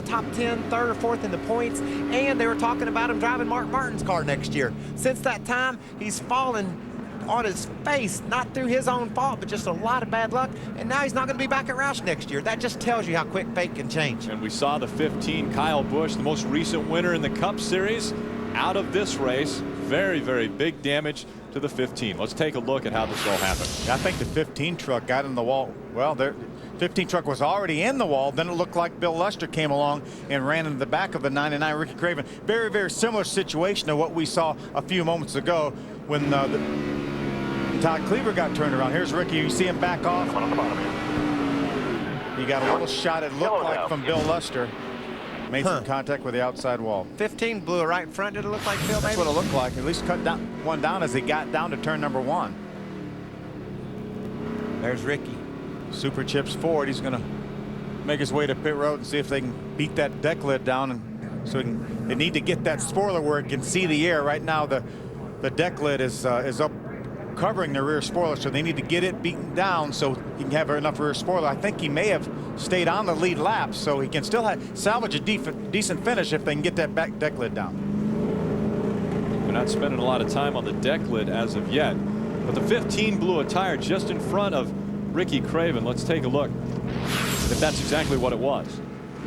top 10, 3rd or 4th in the points, and they were talking about him driving Mark Martin's car next year. Since that time, he's fallen on his face, not through his own fault, but just a lot of bad luck, and now he's not going to be back at Roush next year. That just tells you how quick fate can change. And we saw the 15 Kyle Busch, the most recent winner in the Cup Series, out of this race. Very, very big damage to the 15. Let's take a look at how this all happened. I think the 15 truck got in the wall. Well, the 15 truck was already in the wall. Then it looked like Bill Lester came along and ran into the back of the 99 Ricky Craven. Very, very similar situation to what we saw a few moments ago when Todd Cleaver got turned around. Here's Ricky. You see him back off. He got a little shot, it looked like, from Bill Lester. Made some contact with the outside wall. 15 blew it right in front. Did it look like, Phil? That's what it looked like. At least cut one down as he got down to turn number 1. There's Ricky. Super Chips Ford. He's going to make his way to pit road and see if they can beat that deck lid down. And so they need to get that spoiler where it can see the air. Right now, the deck lid is up covering the rear spoiler, so they need to get it beaten down so he can have enough rear spoiler. I think he may have stayed on the lead lap, so he can still salvage a decent finish if they can get that back deck lid down. They're not spending a lot of time on the deck lid as of yet, but the 15 blew a tire just in front of Ricky Craven. Let's take a look if that's exactly what it was.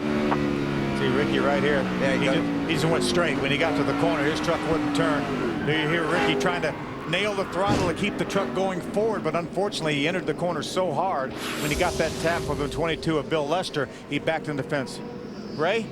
See Ricky right here. Yeah, he just went straight. When he got to the corner, his truck wouldn't turn. There you hear Ricky trying to nail the throttle to keep the truck going forward, but unfortunately he entered the corner so hard when he got that tap from the 22 of Bill Lester, he backed in the fence. Ray?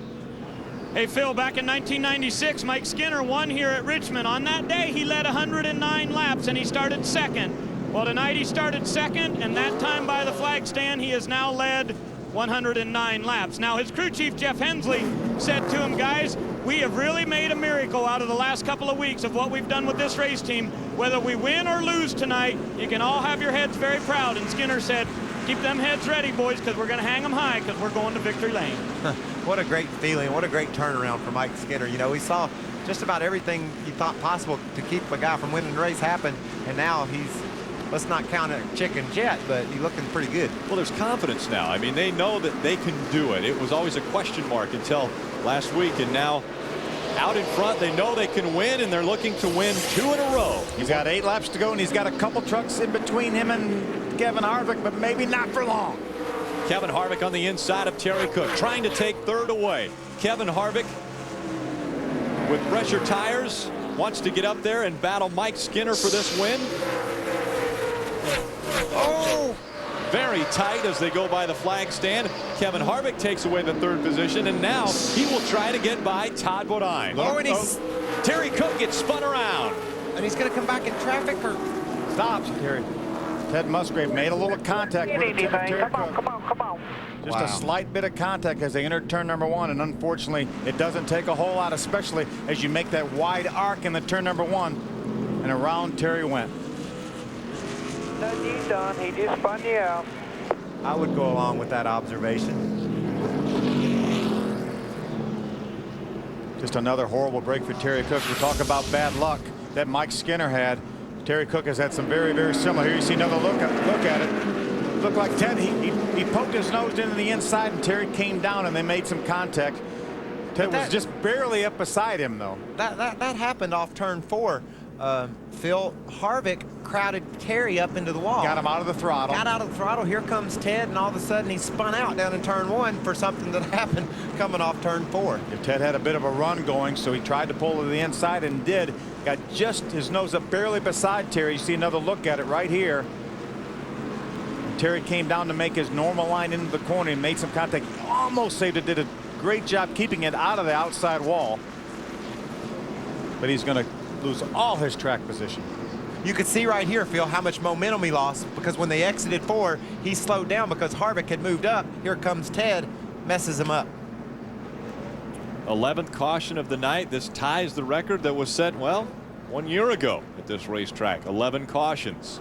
Hey Phil, back in 1996, Mike Skinner won here at Richmond. On that day he led 109 laps and he started 2nd. Well, tonight he started 2nd, and that time by the flag stand he has now led 109 laps. Now his crew chief Jeff Hensley said to him, guys, we have really made a miracle out of the last couple of weeks of what we've done with this race team. Whether we win or lose tonight, you can all have your heads very proud. And Skinner said, Keep them heads ready, boys, because we're going to hang them high because we're going to victory lane. What a great feeling. What a great turnaround for Mike Skinner. You know, he saw just about everything he thought possible to keep a guy from winning the race happen, and now he's, let's not count a chicken jet, but he's looking pretty good. Well, there's confidence now. I mean, they know that they can do it. It was always a question mark until last week, and now out in front, they know they can win, and they're looking to win 2 in a row. He's got 8 laps to go, and he's got a couple trucks in between him and Kevin Harvick, but maybe not for long. Kevin Harvick on the inside of Terry Cook, trying to take third away. Kevin Harvick with pressure tires wants to get up there and battle Mike Skinner for this win. Oh, very tight as they go by the flag stand. Kevin Harvick takes away the 3rd position, and now he will try to get by Todd Bodine. Oh, and Terry Cook gets spun around. And he's going to come back in traffic or stops, Terry. Ted Musgrave made a little contact with Terry Cook. Come on. Just a slight bit of contact as they entered turn number 1, and unfortunately, it doesn't take a whole lot, especially as you make that wide arc in the turn number 1, and around Terry went. Nothing he's done. He just spun you out. I would go along with that observation. Just another horrible break for Terry Cook. We talk about bad luck that Mike Skinner had. Terry Cook has had some very, very similar. Here you see another look at it. Looked like Ted, he poked his nose into the inside, and Terry came down, and they made some contact. Ted was just barely up beside him, though. That happened off turn 4. Phil Harvick crowded Terry up into the wall. Got him out of the throttle. Got out of the throttle. Here comes Ted, and all of a sudden he spun out down in turn 1 for something that happened coming off turn 4. Yeah, Ted had a bit of a run going, so he tried to pull to the inside and did. Got just his nose up barely beside Terry. You see another look at it right here. Terry came down to make his normal line into the corner and made some contact. Almost saved it. Did a great job keeping it out of the outside wall. But he's going to lose all his track position. You could see right here, Phil, how much momentum he lost, because when they exited 4, he slowed down because Harvick had moved up. Here comes Ted, messes him up. 11th caution of the night. This ties the record that was set, well, 1 year ago at this racetrack. 11 cautions.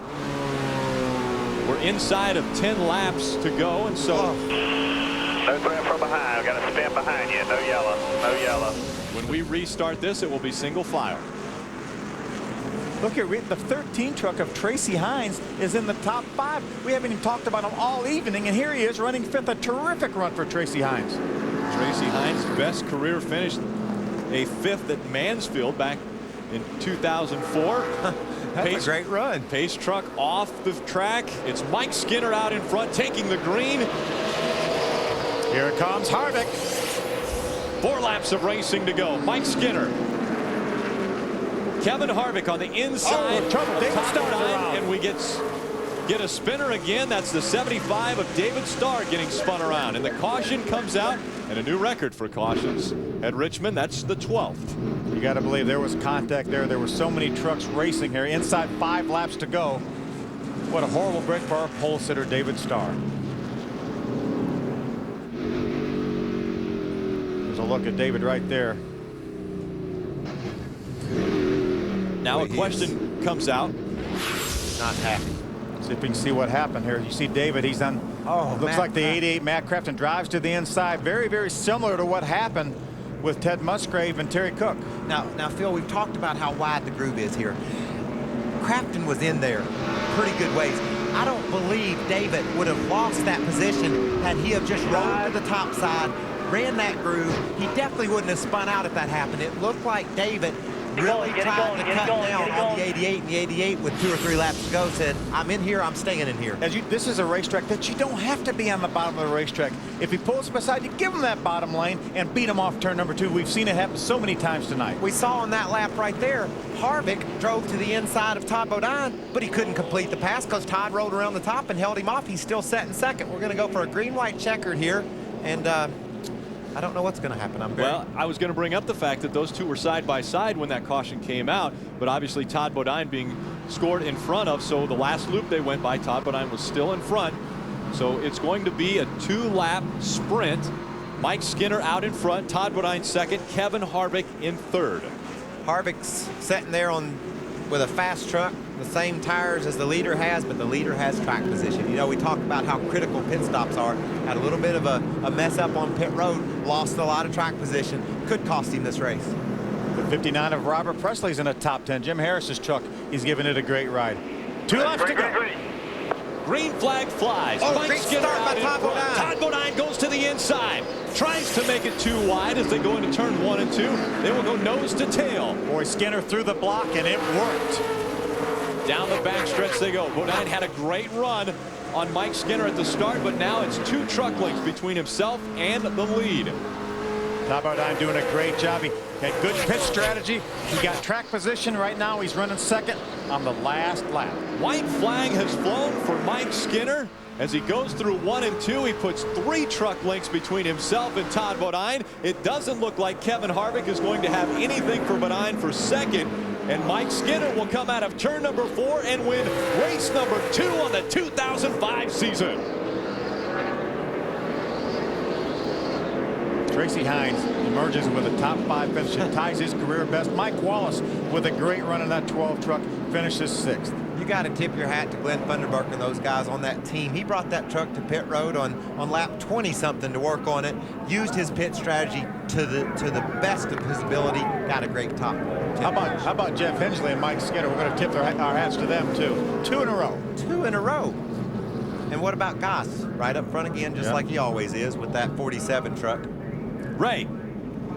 We're inside of 10 laps to go, and so No threat from behind. Got a spin behind you. No yellow. No yellow. when we restart this, it will be single file. Look here, the 13 truck of Tracy Hines is in the top 5. We haven't even talked about him all evening, and here he is running 5th. A terrific run for Tracy Hines. Tracy Hines' best career finish, a 5th at Mansfield back in 2004. That's a great run. Pace truck off the track. It's Mike Skinner out in front, taking the green. Here it comes, Harvick. 4 laps of racing to go. Mike Skinner. Kevin Harvick on the inside. Trouble. Of David top Starr's 9, around. and we get a spinner again. That's the 75 of David Starr getting spun around, and the caution comes out, and a new record for cautions at Richmond. That's the 12th. You got to believe there was contact there. There were so many trucks racing here. Inside 5 laps to go. What a horrible break for our pole sitter, David Starr. There's a look at David right there. Now a question comes out. Not happy. See if we can see what happened here. You see David, he's on, looks like the 88 Matt Craftsman drives to the inside. Very, very similar to what happened with Ted Musgrave and Terry Cook. Now, Phil, we've talked about how wide the groove is here. Craftsman was in there pretty good ways. I don't believe David would have lost that position had he have just rolled to the top side, ran that groove. He definitely wouldn't have spun out if that happened. It looked like David really tried to cut down on the 88, and the 88 with 2 or 3 laps to go said, I'm in here, I'm staying in here. This is a racetrack that you don't have to be on the bottom of the racetrack. If he pulls beside you, give him that bottom lane and beat him off turn number 2. We've seen it happen so many times tonight. We saw on that lap right there, Harvick drove to the inside of Todd Bodine, but he couldn't complete the pass because Todd rolled around the top and held him off. He's still set in second. We're going to go for a green-white checkered here, and I don't know what's going to happen. Well, I was going to bring up the fact that those two were side by side when that caution came out, but obviously Todd Bodine being scored in front of, so the last loop they went by, Todd Bodine was still in front. So it's going to be a 2-lap sprint. Mike Skinner out in front, Todd Bodine second, Kevin Harvick in third. Harvick's sitting there with a fast truck, the same tires as the leader has, but the leader has track position. You know, we talk about how critical pit stops are. Had a little bit of a mess up on pit road, lost a lot of track position, could cost him this race. The 59 of Robert Presley's in the top 10. Jim Harris's truck, he's giving it a great ride. 2 laps to go. Green flag flies. Oh, Mike great Skinner start by out in Todd front. Bodine. Todd Bodine goes to the inside. Tries to make it too wide as they go into turn 1 and 2. They will go nose to tail. Boy, Skinner through the block, and it worked. Down the backstretch they go. Bodine had a great run on Mike Skinner at the start, but now it's 2 truck lengths between himself and the lead. Todd Bodine doing a great job. He had good pit strategy. He got track position. Right now he's running second on the last lap. White flag has flown for Mike Skinner. As he goes through 1 and 2, he puts 3 truck lengths between himself and Todd Bodine. It doesn't look like Kevin Harvick is going to have anything for Bodine for second. And Mike Skinner will come out of turn number 4 and win race number 2 on the 2005 season. Tracy Hines emerges with a top 5 finish and ties his career best. Mike Wallace with a great run in that 12 truck finishes 6th. You got to tip your hat to Glenn Thunderburk and those guys on that team. He brought that truck to pit road on lap 20-something to work on it. Used his pit strategy to the best of his ability. Got a great top. How about Jeff Hensley and Mike Skinner? We're going to tip our hats to them too. 2 in a row. 2 in a row. And what about Goss? Right up front again, just like he always is with that 47 truck. Ray.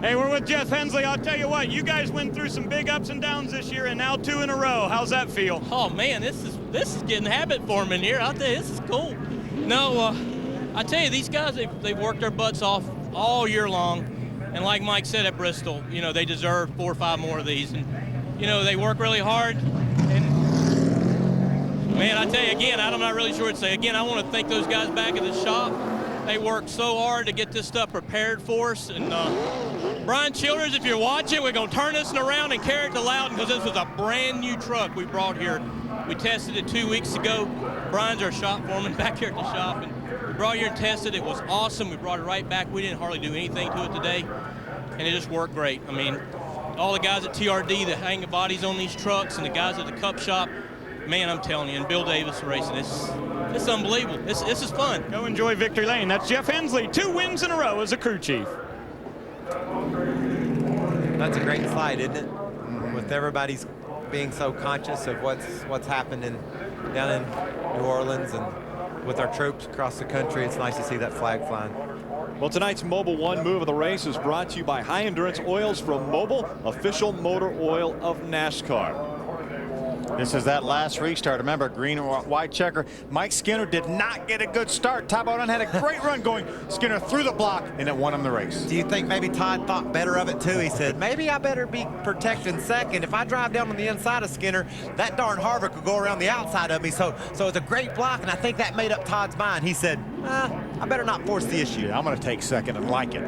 Hey, we're with Jeff Hensley. I'll tell you what, you guys went through some big ups and downs this year, and now 2 in a row. How's that feel? Oh man, this is getting habit forming here. I'll tell you, this is cool. No, I tell you, these guys, they've worked their butts off all year long, and like Mike said at Bristol, you know, they deserve 4 or 5 more of these, and you know, they work really hard. And man, I tell you again, I'm not really sure what to say. Again, I want to thank those guys back at the shop. They worked so hard to get this stuff prepared for us. And Brian Childers, if you're watching, we're going to turn this around and carry it to Loudon because this was a brand new truck we brought here. We tested it 2 weeks ago. Brian's our shop foreman back here at the shop. And we brought it here and tested it. It was awesome. We brought it right back. We didn't hardly do anything to it today. And it just worked great. I mean, all the guys at TRD that hang the bodies on these trucks and the guys at the Cup shop, man, I'm telling you, and Bill Davis racing, it's unbelievable. This is fun. Go enjoy Victory Lane. That's Jeff Hensley, 2 wins in a row as a crew chief. That's a great slide, isn't it? With everybody's being so conscious of what's happening down in New Orleans and with our troops across the country, it's nice to see that flag flying. Well, tonight's Mobil 1 move of the race is brought to you by High Endurance Oils from Mobil, official motor oil of NASCAR. This is that last restart. Remember, green or white checker. Mike Skinner did not get a good start. Todd Bodine had a great run going. Skinner through the block, and it won him the race. Do you think maybe Todd thought better of it, too? He said, maybe I better be protecting second. If I drive down on the inside of Skinner, that darn Harvick will go around the outside of me. So it's a great block, and I think that made up Todd's mind. He said, I better not force the issue. Yeah, I'm going to take second and like it.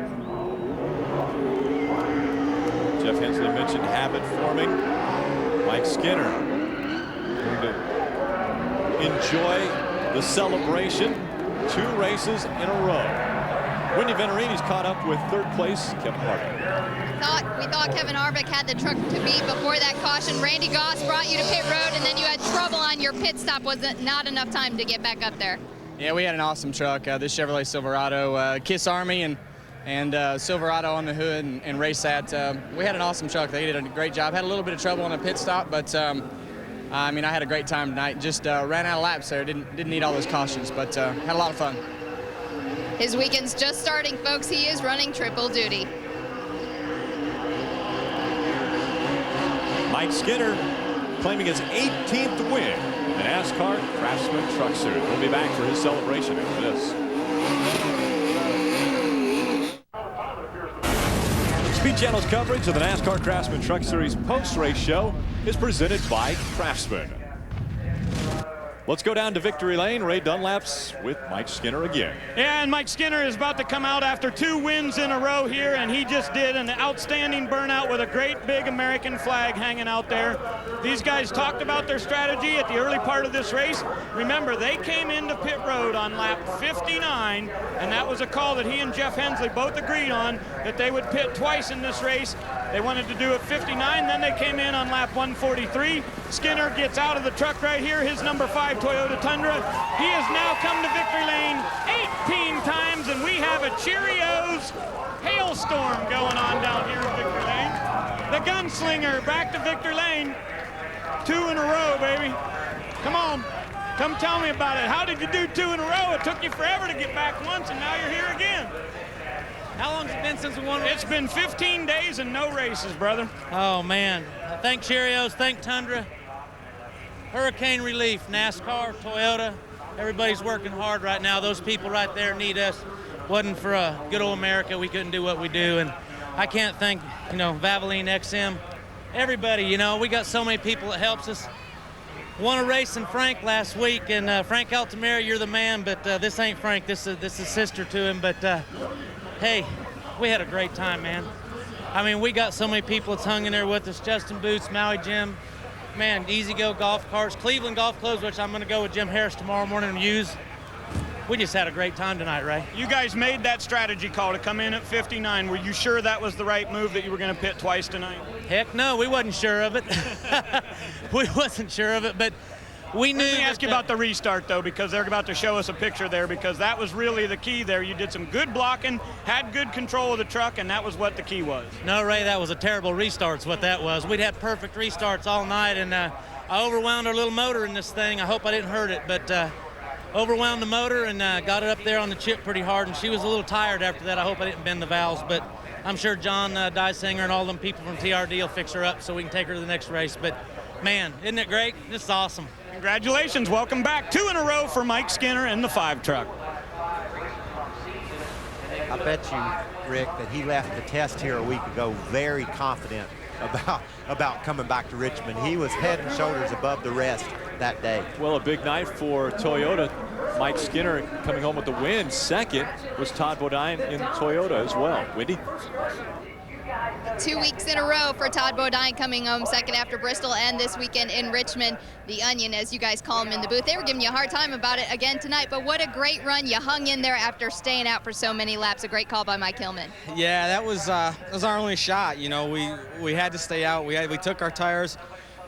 Jeff Hensley mentioned habit forming. Mike Skinner to enjoy the celebration. 2 races in a row. Wendy Venturini's caught up with 3rd place Kevin Harvick. We thought Kevin Harvick had the truck to beat before that caution. Randy Goss brought you to pit road, and then you had trouble on your pit stop. Was it not enough time to get back up there? Yeah, we had an awesome truck. This Chevrolet Silverado, Kiss Army and Silverado on the hood and race that. We had an awesome truck. They did a great job. Had a little bit of trouble on a pit stop, but I mean, I had a great time tonight. Just ran out of laps there. Didn't need all those cautions, but had a lot of fun. His weekend's just starting, folks. He is running triple duty. Mike Skinner claiming his 18th win in the NASCAR Craftsman Truck Series. We'll be back for his celebration after this. Speed Channel's coverage of the NASCAR Craftsman Truck Series post-race show is presented by Craftsman. Let's go down to Victory Lane. Ray Dunlap's with Mike Skinner again. Yeah, and Mike Skinner is about to come out after 2 wins in a row here, and he just did an outstanding burnout with a great big American flag hanging out there. These guys talked about their strategy at the early part of this race. Remember, they came into pit road on lap 59, and that was a call that he and Jeff Hensley both agreed on. that they would pit twice in this race. They wanted to do it 59, then they came in on lap 143. Skinner gets out of the truck right here, his number 5 Toyota Tundra. He has now come to victory lane 18 times, and we have a Cherios hailstorm going on down here in victory lane. The gunslinger back to victory lane. 2 in a row, baby. Come on, come tell me about it. How did you do 2 in a row? It took you forever to get back once, and now you're here again. How long's it been since we won? It's been 15 days and no races, brother. Oh, man. Thank Cherios, thank Tundra. Hurricane relief, NASCAR, Toyota. Everybody's working hard right now. Those people right there need us. Wasn't for good old America, we couldn't do what we do. And I can't thank, Valvoline, XM, everybody. We got so many people that helps us. Won a race in Frank last week, and Frank Altamira, you're the man, but this ain't Frank. This is sister to him, but hey, we had a great time, man. I mean, we got so many people that's hung in there with us. Justin Boots, Maui Jim, man, Easy Go Golf Carts, Cleveland Golf Clubs, which I'm going to go with Jim Harris tomorrow morning and use. We just had a great time tonight, Ray. You guys made that strategy call to come in at 59. Were you sure that was the right move, that you were going to pit twice tonight? Heck no, we wasn't sure of it. We wasn't sure of it, but we knew. Let me ask you about the restart, though, because they're about to show us a picture there, because that was really the key there. You did some good blocking, had good control of the truck, and that was what the key was. No, Ray, that was a terrible restart is what that was. We'd had perfect restarts all night, and I overwound our little motor in this thing. I hope I didn't hurt it, but overwound the motor and got it up there on the chip pretty hard, and she was a little tired after that. I hope I didn't bend the valves, but I'm sure John Dysinger and all them people from TRD will fix her up so we can take her to the next race. But, man, isn't it great? This is awesome. Congratulations. Welcome back. 2 in a row for Mike Skinner and the 5 truck. I bet you, Rick, that he left the test here a week ago very confident about coming back to Richmond. He was head and shoulders above the rest that day. Well, a big night for Toyota. Mike Skinner coming home with the win. Second was Todd Bodine in Toyota as well. Wendy? 2 weeks in a row for Todd Bodine coming home second after Bristol, and this weekend in Richmond. The Onion, as you guys call him in the booth. They were giving you a hard time about it again tonight, but what a great run. You hung in there after staying out for so many laps. A great call by Mike Hillman. Yeah, that was our only shot. We had to stay out. We took our tires,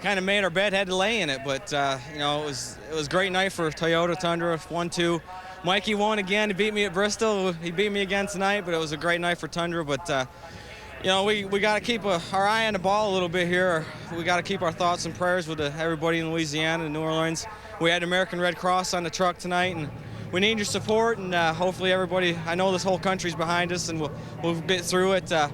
kind of made our bed, had to lay in it, but it was a great night for Toyota Tundra. 1-2. Mikey won again. He beat me at Bristol. He beat me again tonight, but it was a great night for Tundra. But we got to keep our eye on the ball a little bit here. We got to keep our thoughts and prayers with everybody in Louisiana and New Orleans. We had American Red Cross on the truck tonight, and we need your support, and hopefully everybody, I know this whole country's behind us, and we'll get through it. Got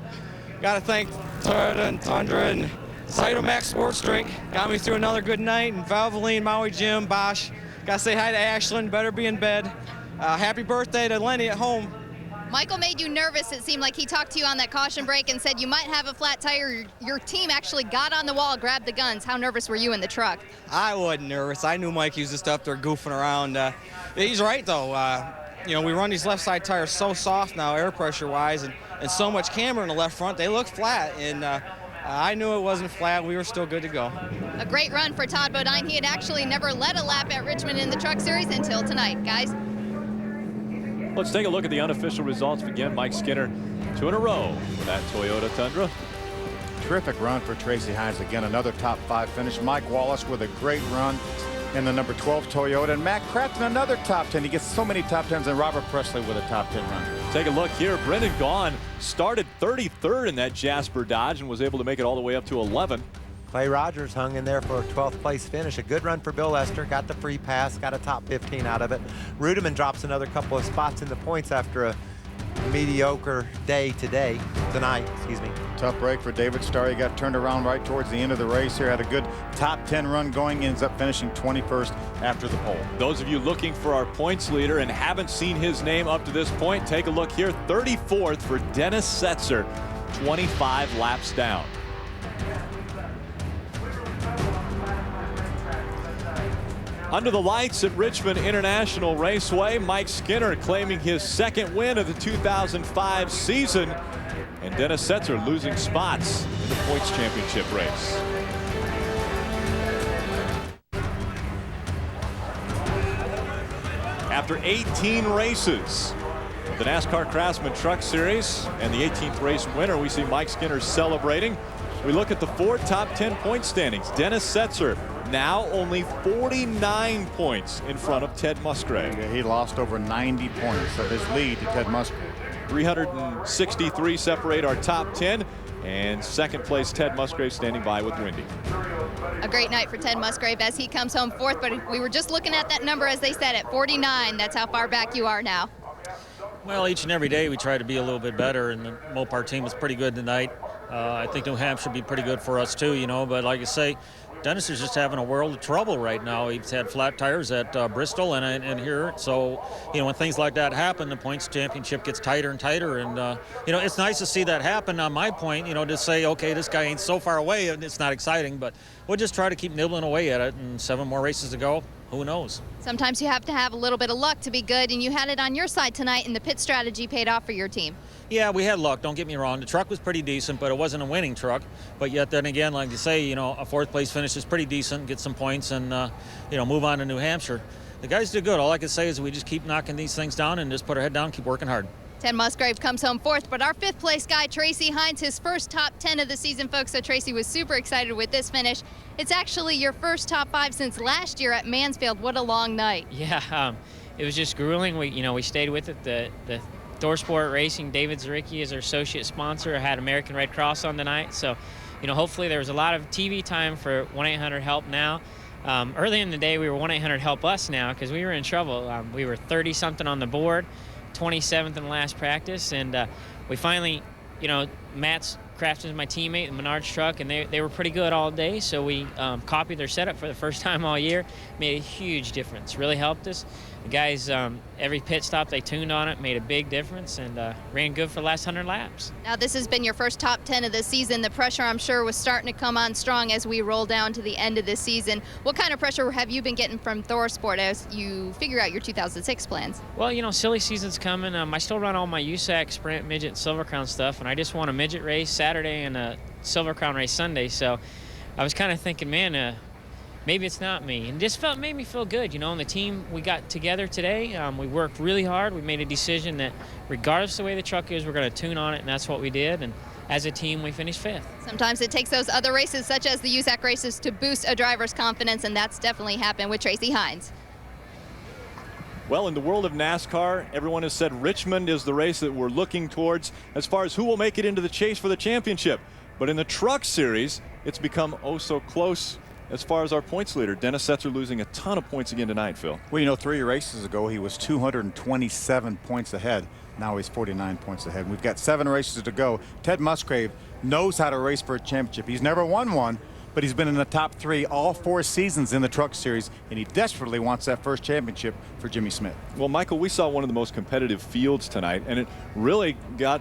to thank Toyota and Tundra and Cytomax Sports Drink. Got me through another good night, and Valvoline, Maui Jim, Bosch. Got to say hi to Ashlyn, better be in bed. Happy birthday to Lenny at home. Michael made you nervous. It seemed like he talked to you on that caution break and said you might have a flat tire. Your team actually got on the wall, grabbed the guns. How nervous were you in the truck? I wasn't nervous. I knew Mikey was just up there goofing around. He's right, though. We run these left side tires so soft now, air pressure wise, and so much camber in the left front. They look flat, and I knew it wasn't flat. We were still good to go. A great run for Todd Bodine. He had actually never led a lap at Richmond in the Truck Series until tonight, guys. Let's take a look at the unofficial results. Again, Mike Skinner, 2 in a row for that Toyota Tundra. Terrific run for Tracy Hines. Again, another top 5 finish. Mike Wallace with a great run in the number 12 Toyota. And Matt Craftsman, another top 10. He gets so many top 10s. And Robert Presley with a top 10 run. Take a look here. Brendan Gaughan started 33rd in that Jasper Dodge and was able to make it all the way up to 11. Clay Rogers hung in there for a 12th place finish. A good run for Bill Lester. Got the free pass, got a top 15 out of it. Rudeman drops another couple of spots in the points after a mediocre day tonight. Tough break for David Starr. He got turned around right towards the end of the race here. Had a good top 10 run going. Ends up finishing 21st after the pole. Those of you looking for our points leader and haven't seen his name up to this point, take a look here. 34th for Dennis Setzer, 25 laps down. Under the lights at Richmond International Raceway, Mike Skinner claiming his second win of the 2005 season, and Dennis Setzer losing spots in the points championship race. After 18 races, of the NASCAR Craftsman Truck Series and the 18th race winner. We see Mike Skinner celebrating. We look at the 4 top 10 point standings. Dennis Setzer now only 49 points in front of Ted Musgrave. Yeah, he lost over 90 points of his lead to Ted Musgrave. 363 separate our top 10, and second place Ted Musgrave standing by with Wendy. A great night for Ted Musgrave as he comes home fourth, but we were just looking at that number as they said at 49. That's how far back you are now. Well, each and every day we try to be a little bit better, and the Mopar team was pretty good tonight. I think New Hampshire will be pretty good for us too, you know, but like I say, Dennis is just having a world of trouble right now. He's had flat tires at Bristol and here. So, you know, when things like that happen, the points championship gets tighter and tighter. And, you know, it's nice to see that happen on my point, you know, to say, okay, this guy ain't so far away and it's not exciting. But we'll just try to keep nibbling away at it. And 7 more races to go. Who knows? Sometimes you have to have a little bit of luck to be good, and you had it on your side tonight, and the pit strategy paid off for your team. Yeah, we had luck, don't get me wrong. The truck was pretty decent, but it wasn't a winning truck. But yet then again, like you say, you know, a 4th place finish is pretty decent, get some points, and, you know, move on to New Hampshire. The guys did good. All I can say is we just keep knocking these things down and just put our head down, keep working hard. Ted Musgrave comes home fourth, but our 5th place guy, Tracy Hines, his first top 10 of the season, folks. So Tracy was super excited with this finish. It's actually your first top 5 since last year at Mansfield. What a long night. Yeah, it was just grueling. We stayed with it. The ThorSport Racing, David Zaricki is our associate sponsor. I had American Red Cross on tonight. So, you know, hopefully there was a lot of TV time for 1-800-HELP now. Early in the day, we were 1-800-HELP us now because we were in trouble. We were 30-something on the board. 27th in the last practice, and we finally, you know, Craftsman's my teammate in Menard's truck, and they were pretty good all day, so we copied their setup for the first time all year. Made a huge difference, really helped us. The guys, every pit stop they tuned on it, made a big difference, and ran good for the last 100 laps. Now this has been your first top 10 of the season. The pressure, I'm sure, was starting to come on strong as we roll down to the end of the season. What kind of pressure have you been getting from ThorSport as you figure out your 2006 plans? Well, you know, silly season's coming. I still run all my USAC, Sprint, Midget, and Silver Crown stuff, and I just won a Midget race Saturday and a Silver Crown race Sunday, so I was kind of thinking, man, maybe it's not me. And just made me feel good, you know. And the team, we got together today. We worked really hard. We made a decision that regardless of the way the truck is, we're going to tune on it, and that's what we did. And as a team, we finished 5th. Sometimes it takes those other races, such as the USAC races, to boost a driver's confidence, and that's definitely happened with Tracy Hines. Well, in the world of NASCAR, everyone has said Richmond is the race that we're looking towards as far as who will make it into the chase for the championship. But in the truck series, it's become oh so close. As far as our points leader, Dennis Setzer losing a ton of points again tonight, Phil. Well, you know, 3 races ago, he was 227 points ahead. Now he's 49 points ahead. We've got 7 races to go. Ted Musgrave knows how to race for a championship. He's never won one, but he's been in the top 3 all 4 seasons in the truck series, and he desperately wants that first championship for Jimmy Smith. Well, Michael, we saw one of the most competitive fields tonight, and it really got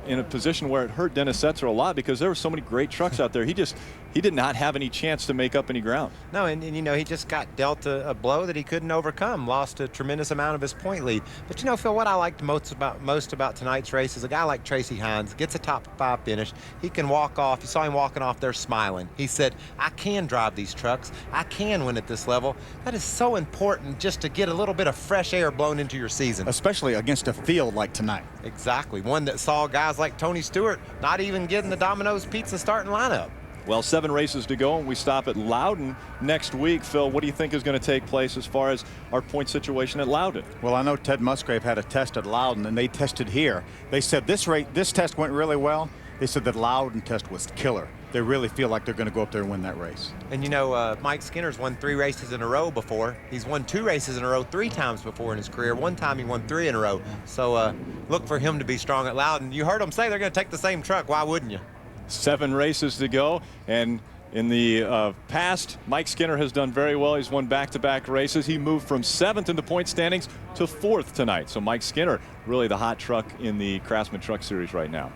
in a position where it hurt Dennis Setzer a lot because there were so many great trucks out there. He did not have any chance to make up any ground. No, and you know, he just got dealt a blow that he couldn't overcome, lost a tremendous amount of his point lead. But you know, Phil, what I liked most about tonight's race is a guy like Tracy Hines gets a top 5 finish. He can walk off. You saw him walking off there smiling. He said, I can drive these trucks. I can win at this level. That is so important just to get a little bit of fresh air blown into your season. Especially against a field like tonight. Exactly. One that saw guys like Tony Stewart not even getting the Domino's Pizza starting lineup. Well, 7 races to go, and we stop at Loudon next week. Phil, what do you think is going to take place as far as our point situation at Loudon? Well, I know Ted Musgrave had a test at Loudon, and they tested here. They said this test went really well. They said that Loudon test was killer. They really feel like they're going to go up there and win that race. And you know, Mike Skinner's won 3 races in a row before. He's won 2 races in a row 3 times before in his career. One time he won 3 in a row. So look for him to be strong at Loudon. You heard him say they're going to take the same truck. Why wouldn't you? 7 races to go, and in the past, Mike Skinner has done very well. He's won back-to-back races. He moved from 7th in the point standings to 4th tonight. So Mike Skinner, really the hot truck in the Craftsman Truck Series right now.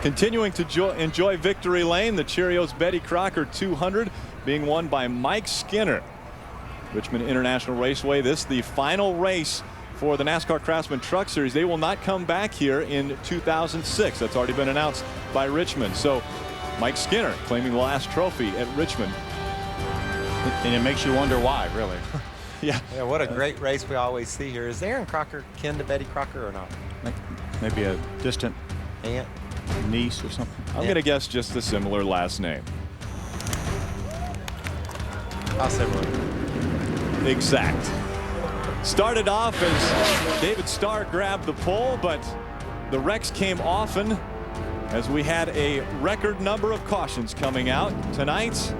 Continuing to enjoy victory lane, the Cherios Betty Crocker 200 being won by Mike Skinner. Richmond International Raceway, this the final race for the NASCAR Craftsman Truck Series. They will not come back here in 2006. That's already been announced by Richmond. So Mike Skinner claiming the last trophy at Richmond. And it makes you wonder why, really. Yeah. Yeah, what a great race we always see here. Is Aaron Crocker kin to Betty Crocker or not? Maybe a distant aunt, niece or something. I'm going to guess just a similar last name. How similar? Exact. Started off as David Starr grabbed the pole, but the wrecks came often as we had a record number of cautions coming out tonight.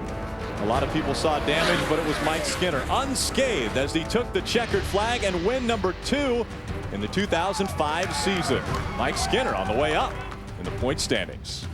A lot of people saw damage, but it was Mike Skinner unscathed as he took the checkered flag and win number 2 in the 2005 season. Mike Skinner on the way up in the point standings.